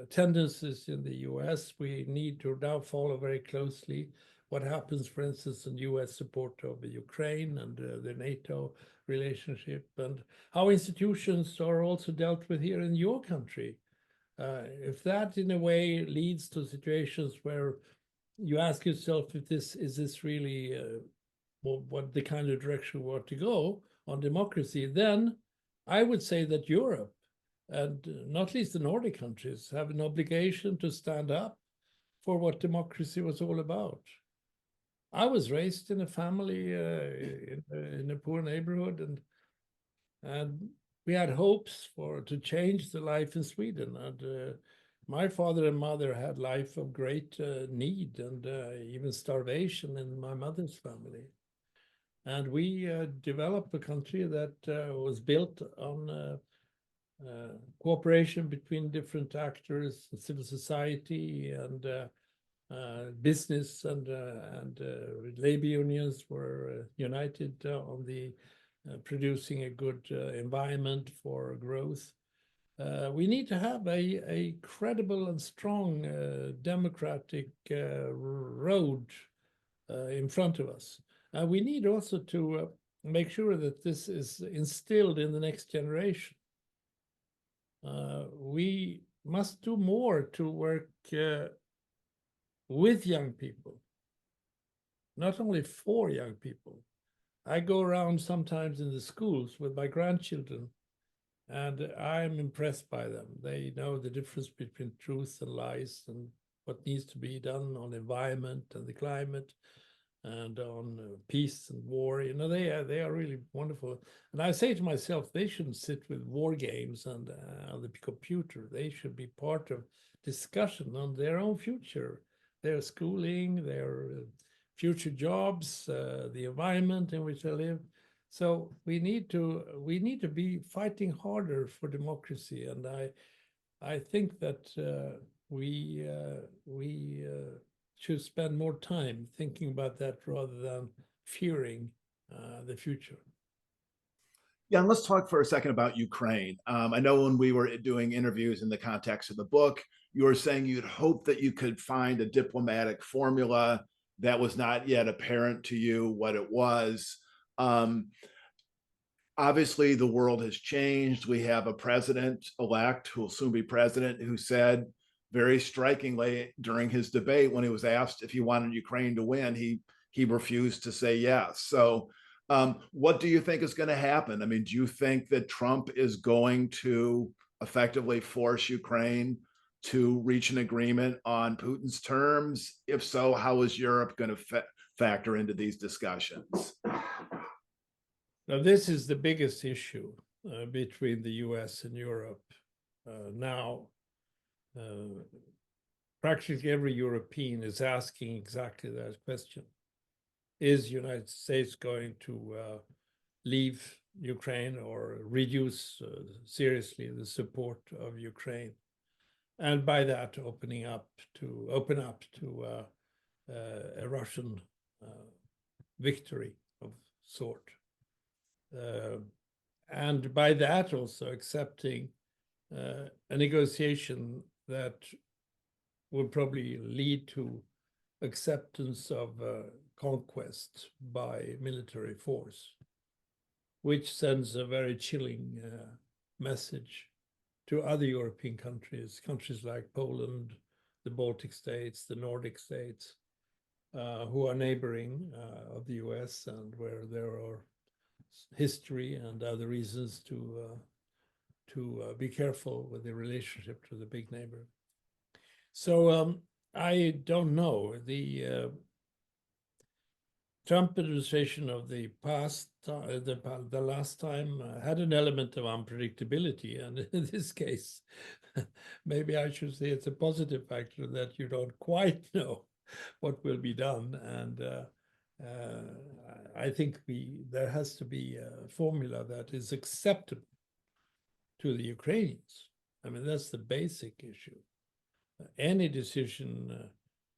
tendencies in the US, we need to now follow very closely what happens, for instance, in US support of Ukraine and the NATO relationship, and how institutions are also dealt with here in your country. If that in a way leads to situations where you ask yourself if this is really what the kind of direction we want to go on democracy, then I would say that Europe, and not least the Nordic countries, have an obligation to stand up for what democracy was all about. I was raised in a family in a poor neighborhood, and we had hopes to change the life in Sweden. And my father and mother had life of great need and even starvation in my mother's family. And we developed a country that was built on cooperation between different actors, civil society and business, and labor unions were united on the producing a good environment for growth. We need to have a credible and strong democratic road in front of us. We need also to make sure that this is instilled in the next generation. We must do more to work with young people, not only for young people. I go around sometimes in the schools with my grandchildren, and I'm impressed by them. They know the difference between truth and lies and what needs to be done on environment and the climate and on peace and war. You know, they are really wonderful. And I say to myself, they shouldn't sit with war games and on the computer. They should be part of discussion on their own future, their schooling, their future jobs, the environment in which they live. So we need to be fighting harder for democracy, and I think that we should spend more time thinking about that rather than fearing the future. Yeah, and let's talk for a second about Ukraine. I know when we were doing interviews in the context of the book, you were saying you'd hope that you could find a diplomatic formula that was not yet apparent to you what it was. Obviously, the world has changed. We have a president-elect who will soon be president who said very strikingly during his debate when he was asked if he wanted Ukraine to win, he refused to say yes. So what do you think is going to happen? I mean, do you think that Trump is going to effectively force Ukraine to reach an agreement on Putin's terms? If so, how is Europe going to factor into these discussions? Now, this is the biggest issue between the US and Europe now. Practically every European is asking exactly that question. Is the United States going to leave Ukraine or reduce seriously the support of Ukraine? And by that, open up to a Russian victory of sort. And by that also accepting a negotiation that would probably lead to acceptance of conquest by military force, which sends a very chilling message to other European countries like Poland, the Baltic states, the Nordic states, who are neighboring of the US and where there are history and other reasons to be careful with the relationship to the big neighbor. So I don't know. The Trump administration of the past, the last time had an element of unpredictability, and in this case, maybe I should say it's a positive factor that you don't quite know what will be done. And I think there has to be a formula that is acceptable to the Ukrainians. I mean, that's the basic issue. Any decision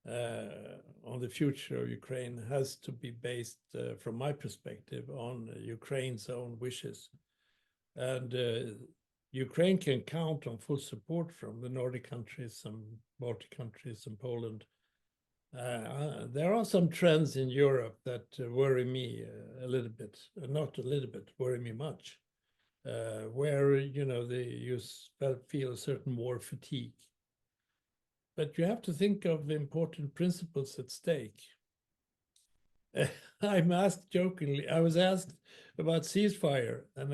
on the future of Ukraine has to be based, from my perspective, on Ukraine's own wishes. And Ukraine can count on full support from the Nordic countries, some Baltic countries, and Poland. There are some trends in Europe that worry me a little bit, not a little bit, worry me much, where, you feel a certain war fatigue. But you have to think of important principles at stake. I was asked about ceasefire, and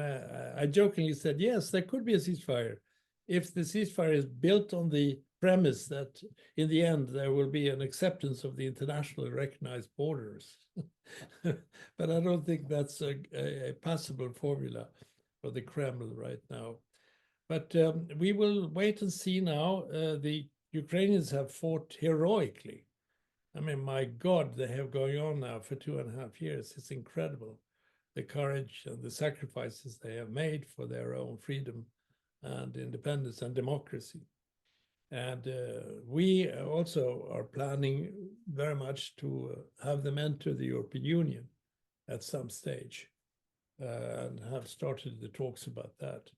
I jokingly said, yes, there could be a ceasefire if the ceasefire is built on the premise that in the end there will be an acceptance of the internationally recognized borders. But I don't think that's a possible formula for the Kremlin right now. But we will wait and see now. The Ukrainians have fought heroically. I mean, my God, they have going on now for 2.5 years. It's incredible, the courage and the sacrifices they have made for their own freedom and independence and democracy. And we also are planning very much to have them enter the European Union at some stage, and have started the talks about that.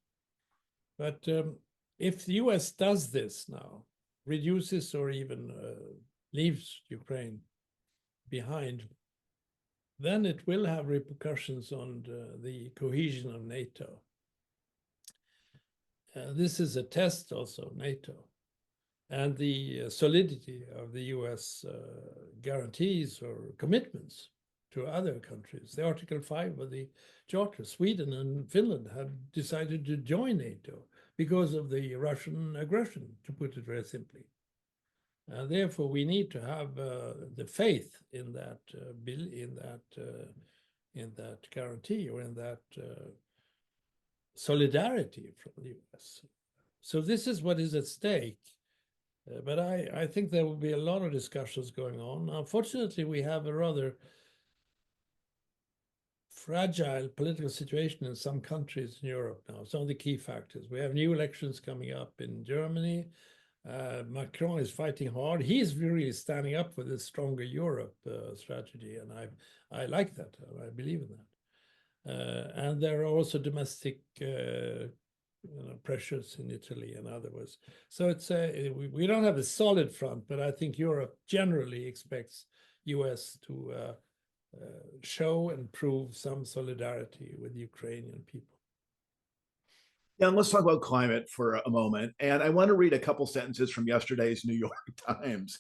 But if the US does this now, reduces or even leaves Ukraine behind, then it will have repercussions on the cohesion of NATO. This is a test also, NATO, and the solidity of the US guarantees or commitments to other countries. The Article 5 of the Charter, Sweden and Finland have decided to join NATO because of the Russian aggression, to put it very simply. Therefore, we need to have the faith in that guarantee, or in that solidarity from the US. So this is what is at stake. But I think there will be a lot of discussions going on. Unfortunately, we have a rather fragile political situation in some countries in Europe now. Some of the key factors. We have new elections coming up in Germany. Macron is fighting hard. He's really standing up for this stronger Europe strategy, and I like that. I believe in that. And there are also domestic pressures in Italy and others. So it's we don't have a solid front, but I think Europe generally expects US to show and prove some solidarity with the Ukrainian people. Yeah, and let's talk about climate for a moment. And I want to read a couple sentences from yesterday's New York Times,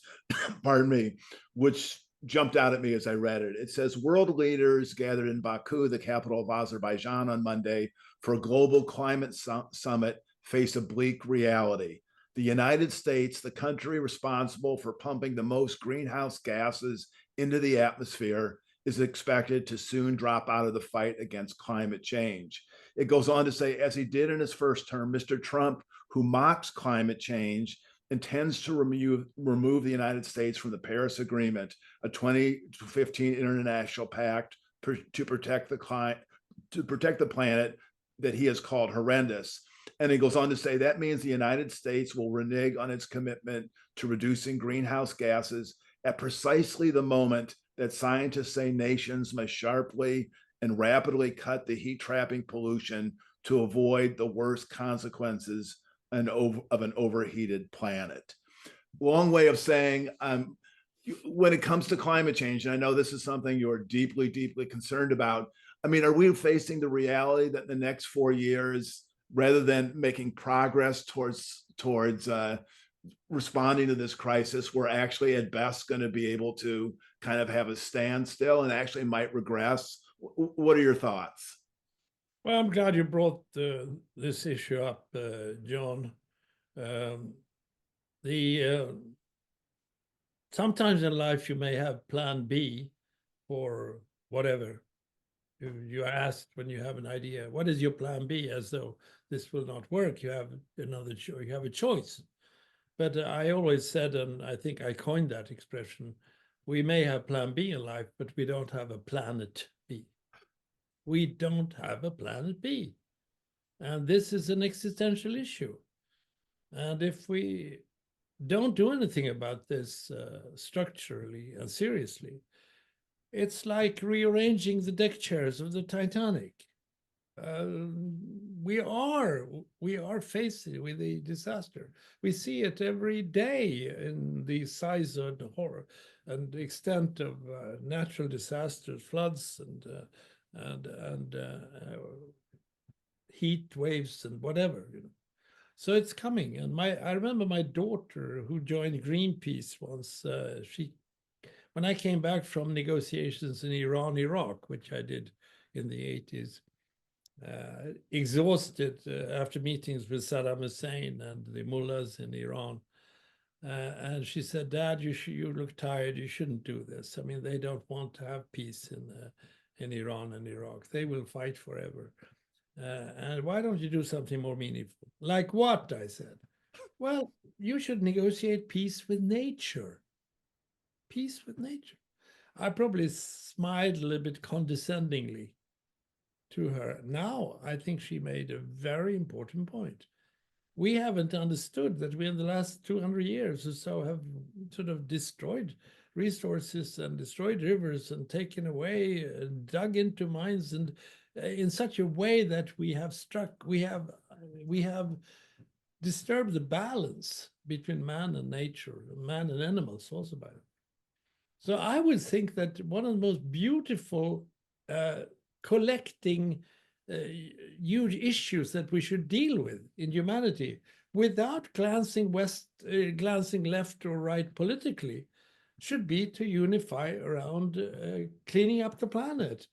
pardon me, which jumped out at me as I read it. It says, world leaders gathered in Baku, the capital of Azerbaijan, on Monday for a global climate summit face a bleak reality. The United States, the country responsible for pumping the most greenhouse gases into the atmosphere, is expected to soon drop out of the fight against climate change. It goes on to say, as he did in his first term, Mr. Trump, who mocks climate change, intends to remove the United States from the Paris Agreement, a 2015 international pact to protect the planet that he has called horrendous. And he goes on to say that means the United States will renege on its commitment to reducing greenhouse gases at precisely the moment that scientists say nations must sharply and rapidly cut the heat-trapping pollution to avoid the worst consequences of an overheated planet. Long way of saying, when it comes to climate change, and I know this is something you're deeply, deeply concerned about, I mean, are we facing the reality that in the next 4 years, rather than making progress towards responding to this crisis, we're actually at best going to be able to kind of have a standstill and actually might regress? What are your thoughts? Well, I'm glad you brought this issue up, John. Sometimes in life you may have plan B for whatever. You are asked when you have an idea, what is your plan B? As though this will not work. You have you have a choice. But I always said, and I think I coined that expression, we may have plan B in life, but we don't have a planet B. We don't have a planet B. And this is an existential issue. And if we don't do anything about this structurally and seriously, it's like rearranging the deck chairs of the Titanic. Uh, we are facing with a disaster. We see it every day in the size and horror and extent of natural disasters, floods, and heat waves and whatever. So it's coming. And I remember my daughter who joined Greenpeace once. When I came back from negotiations in Iran, Iraq, which I did in the 80s. Exhausted after meetings with Saddam Hussein and the mullahs in Iran. And she said, Dad, you look tired. You shouldn't do this. I mean, they don't want to have peace in Iran and Iraq. They will fight forever. And why don't you do something more meaningful? Like what? I said. Well, you should negotiate peace with nature. Peace with nature. I probably smiled a little bit condescendingly to her. Now, I think she made a very important point. We haven't understood that we in the last 200 years or so have sort of destroyed resources and destroyed rivers and taken away, dug into mines, and in such a way that we have disturbed the balance between man and nature, man and animals also by it. So I would think that one of the most beautiful collecting huge issues that we should deal with in humanity without glancing left or right politically should be to unify around cleaning up the planet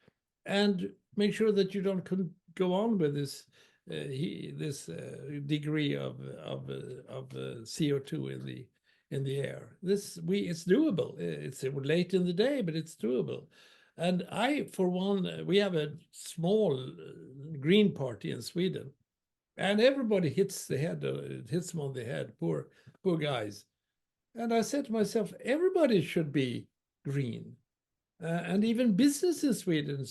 and make sure that you don't go on with this degree of CO2 in the air. It's doable. It's late in the day, but it's doable. And for one, we have a small Green Party in Sweden, and everybody hits them on the head, poor guys. And I said to myself, everybody should be green. And even business in Sweden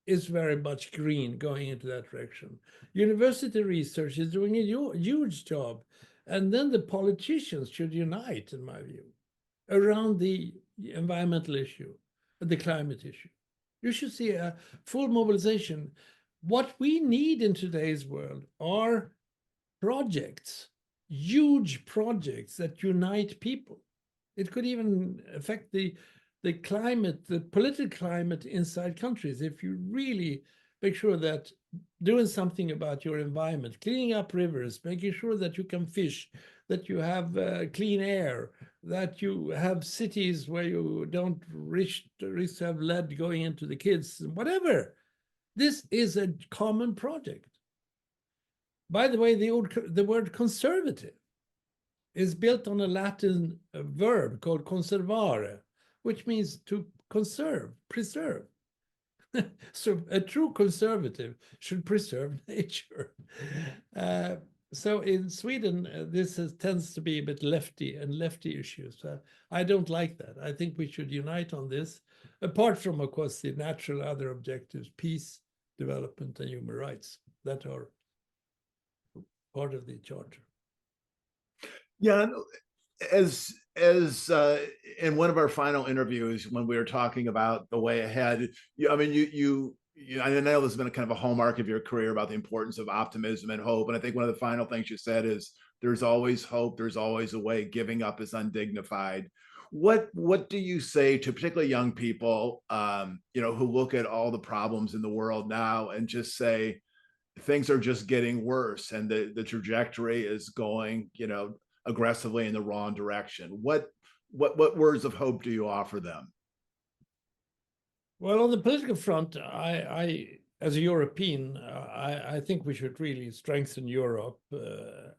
is very much green, going into that direction. University research is doing a huge job. And then the politicians should unite, in my view, around the environmental issue, the climate issue. You should see a full mobilization. What we need in today's world are projects, huge projects that unite people. It could even affect the climate, the political climate inside countries. If you really make sure that doing something about your environment, cleaning up rivers, making sure that you can fish, that you have clean air, that you have cities where you don't risk to have lead going into the kids, whatever. This is a common project. By the way, the word conservative is built on a Latin verb called conservare, which means to conserve, preserve. So a true conservative should preserve nature. So in Sweden, this tends to be a bit lefty issues. I don't like that. I think we should unite on this, apart from, of course, the natural other objectives, peace, development, and human rights that are part of the charter. Yeah, as in one of our final interviews when we were talking about the way ahead, I mean, I know this has been a kind of a hallmark of your career about the importance of optimism and hope. And I think one of the final things you said is there's always hope, there's always a way. Giving up is undignified. What do you say to particularly young people, who look at all the problems in the world now and just say things are just getting worse and the trajectory is going, aggressively in the wrong direction? What words of hope do you offer them? Well, on the political front, I as a European, I think we should really strengthen Europe,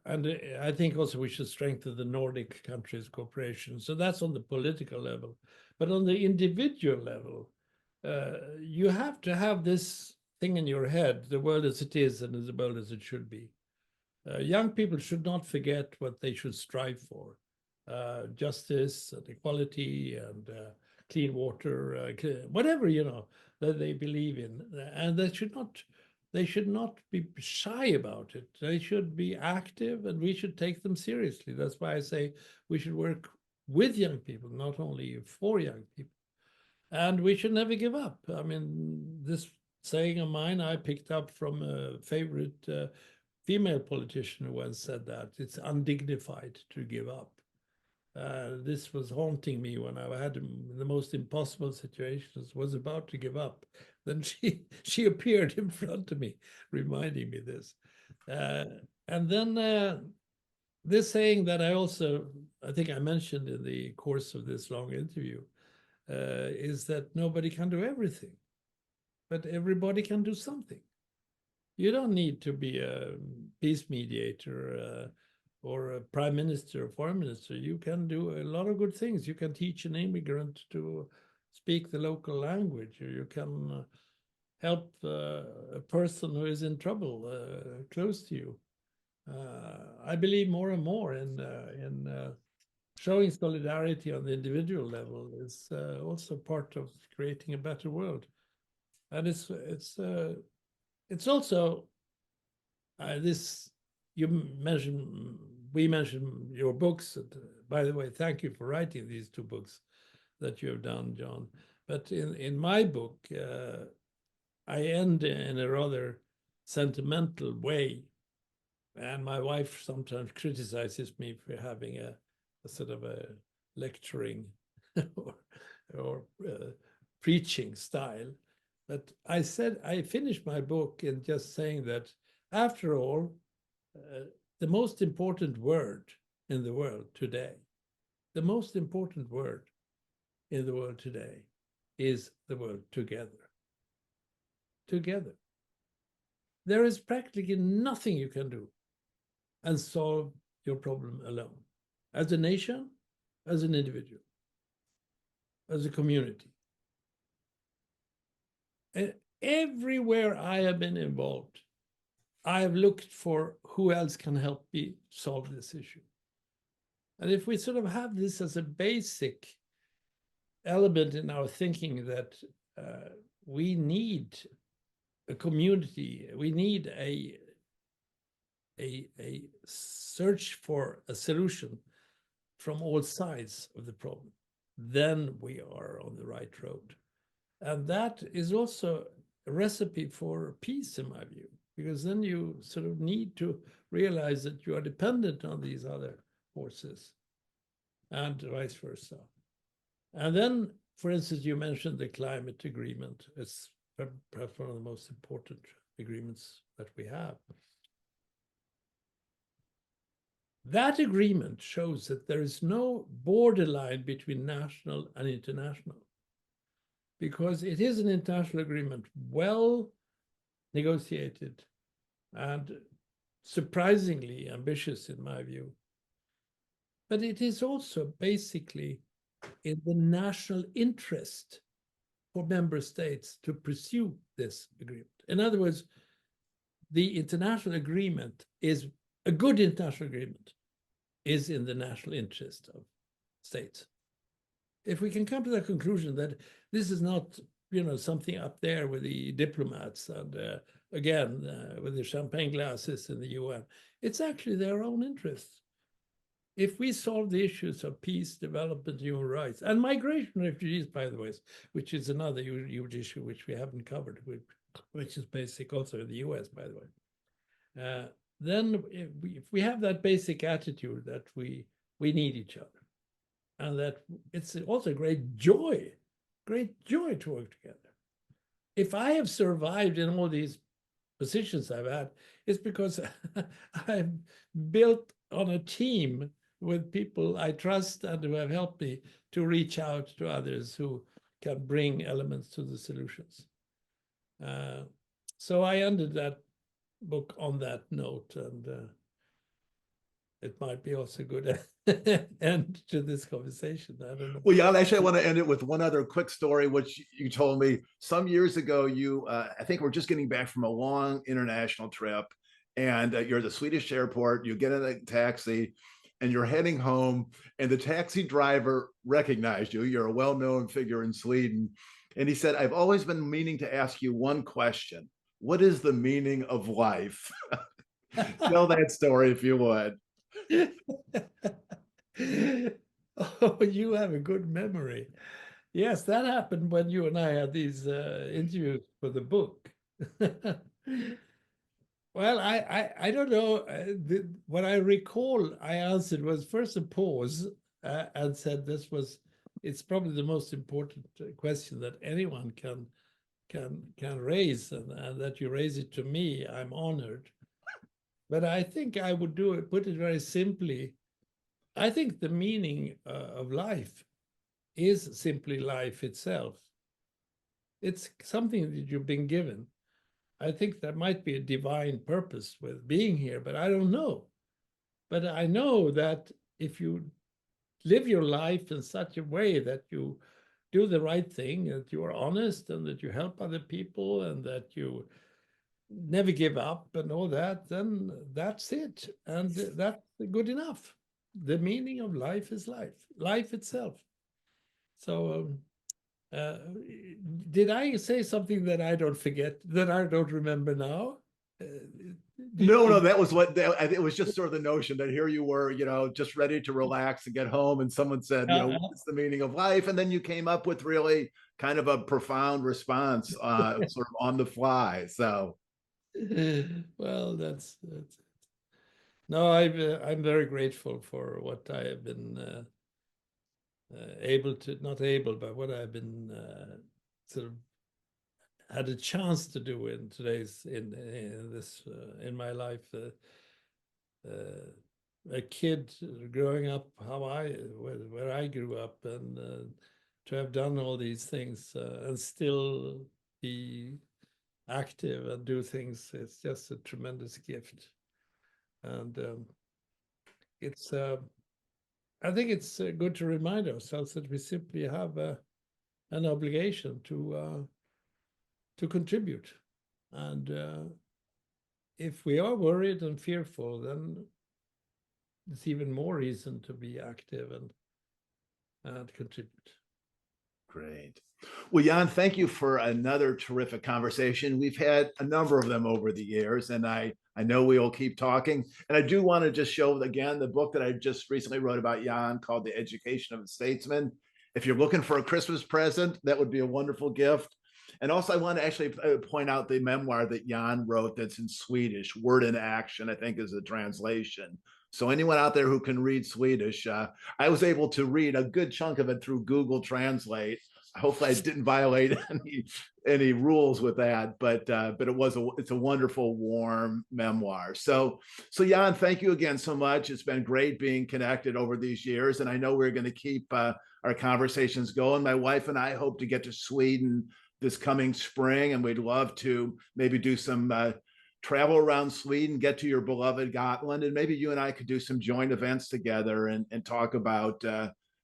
and I think also we should strengthen the Nordic countries' cooperation. So that's on the political level, but on the individual level, you have to have this thing in your head: the world as it is, and the world as it should be. Young people should not forget what they should strive for: justice and equality and clean water, whatever that they believe in, and they should not they should not be shy about it. They should be active, and we should take them seriously. That's why I say we should work with young people, not only for young people. And we should never give up. I mean, this saying of mine I picked up from a favorite female politician who once said that it's undignified to give up. This was haunting me when I had the most impossible situations, was about to give up. Then she appeared in front of me, reminding me this. And then this saying that I think I mentioned in the course of this long interview, is that nobody can do everything, but everybody can do something. You don't need to be a peace mediator or a prime minister or foreign minister. You can do a lot of good things. You can teach an immigrant to speak the local language, or you can help a person who is in trouble close to you. I believe more and more in showing solidarity on the individual level is also part of creating a better world. And it's also this, we mentioned your books. By the way, thank you for writing these two books that you have done, John. But in my book, I end in a rather sentimental way. And my wife sometimes criticizes me for having a sort of a lecturing or preaching style. But I finished my book in just saying that, after all, the most important word in the world today, the most important word in the world today is the word together. Together. There is practically nothing you can do and solve your problem alone, as a nation, as an individual, as a community. And everywhere I have been involved, I have looked for who else can help me solve this issue. And if we sort of have this as a basic element in our thinking, that we need a community, we need a search for a solution from all sides of the problem, then we are on the right road. And that is also a recipe for peace, in my view, because then you sort of need to realize that you are dependent on these other forces and vice versa. And then, for instance, you mentioned the climate agreement. It's perhaps one of the most important agreements that we have. That agreement shows that there is no borderline between national and international, because it is an international agreement, well negotiated and surprisingly ambitious, in my view. But it is also basically in the national interest for member states to pursue this agreement. In other words, the international agreement is a good international agreement is in the national interest of states. If we can come to the conclusion that this is not, something up there with the diplomats and again, with the champagne glasses in the UN, it's actually their own interests. If we solve the issues of peace, development, human rights, and migration, refugees, by the way, which is another huge issue which we haven't covered, which is basic also in the US, by the way. Then if we have that basic attitude that we need each other, and that it's also a great joy to work together. If I have survived in all these positions I've had, it's because I've built on a team with people I trust and who have helped me to reach out to others who can bring elements to the solutions. So I ended that book on that note, and it might be also good end to this conversation. I don't know. Well, Jan, actually, I want to end it with one other quick story, which you told me some years ago. You, I think we're just getting back from a long international trip, and you're at the Swedish airport. You get in a taxi, and you're heading home, and the taxi driver recognized you. You're a well-known figure in Sweden, and he said, "I've always been meaning to ask you one question. what is the meaning of life? Tell that story if you would. Oh, you have a good memory. Yes, that happened when you and I had these interviews for the book. Well, I don't know. What I recall, I answered was first a pause and said it's probably the most important question that anyone can raise, and that you raise it to me, I'm honored. But I think I would put it very simply. I think the meaning of life is simply life itself. It's something that you've been given. I think there might be a divine purpose with being here, but I don't know. But I know that if you live your life in such a way that you do the right thing, that you are honest, and that you help other people, and that you never give up and all that, then that's it. And that's good enough. The meaning of life is life itself. So did I say something that I don't forget, that I don't remember now? No, that was it was just sort of the notion that here you were, just ready to relax and get home. And someone said, what's the meaning of life? And then you came up with really kind of a profound response, sort of on the fly. So, well, that's no, I'm very grateful for what I have been not able, but what I've been sort of had a chance to do in my life. A kid growing up where I grew up, and to have done all these things and still be active and do things, it's just a tremendous gift. And I think it's good to remind ourselves that we simply have an obligation to contribute. And if we are worried and fearful, then it's even more reason to be active and contribute. Great. Well, Jan, thank you for another terrific conversation. We've had a number of them over the years, and I know we will keep talking. And I do want to just show again the book that I just recently wrote about Jan, called The Education of a Statesman. If you're looking for a Christmas present, that would be a wonderful gift. And also, I want to actually point out the memoir that Jan wrote that's in Swedish, Word in Action, I think is the translation. So anyone out there who can read Swedish, I was able to read a good chunk of it through Google Translate. Hopefully I didn't violate any rules with that, but it's a wonderful, warm memoir. So Jan, thank you again so much. It's been great being connected over these years, and I know we're going to keep our conversations going. My wife and I hope to get to Sweden this coming spring, and we'd love to maybe do some travel around Sweden, get to your beloved Gotland, and maybe you and I could do some joint events together and talk about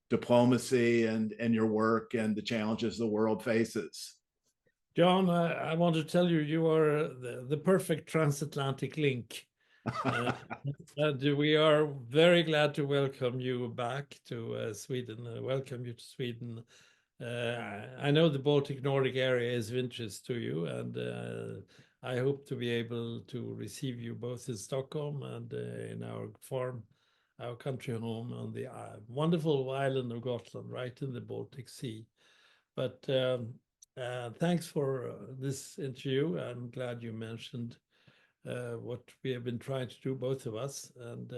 diplomacy and your work and the challenges the world faces. John, I want to tell you, you are the perfect transatlantic link. And we are very glad to welcome you back to Sweden. Welcome you to Sweden. I know the Baltic Nordic area is of interest to you, and I hope to be able to receive you both in Stockholm and in our farm, our country home on the wonderful island of Gotland, right in the Baltic Sea. But thanks for this interview. I'm glad you mentioned what we have been trying to do, both of us. And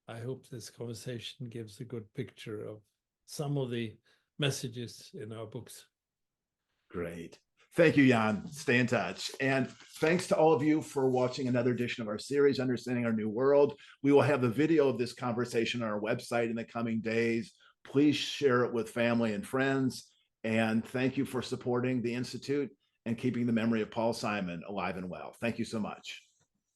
I hope this conversation gives a good picture of some of the messages in our books. Great. Thank you, Jan. Stay in touch. And thanks to all of you for watching another edition of our series, Understanding Our New World. We will have the video of this conversation on our website in the coming days. Please share it with family and friends. And thank you for supporting the Institute and keeping the memory of Paul Simon alive and well. Thank you so much.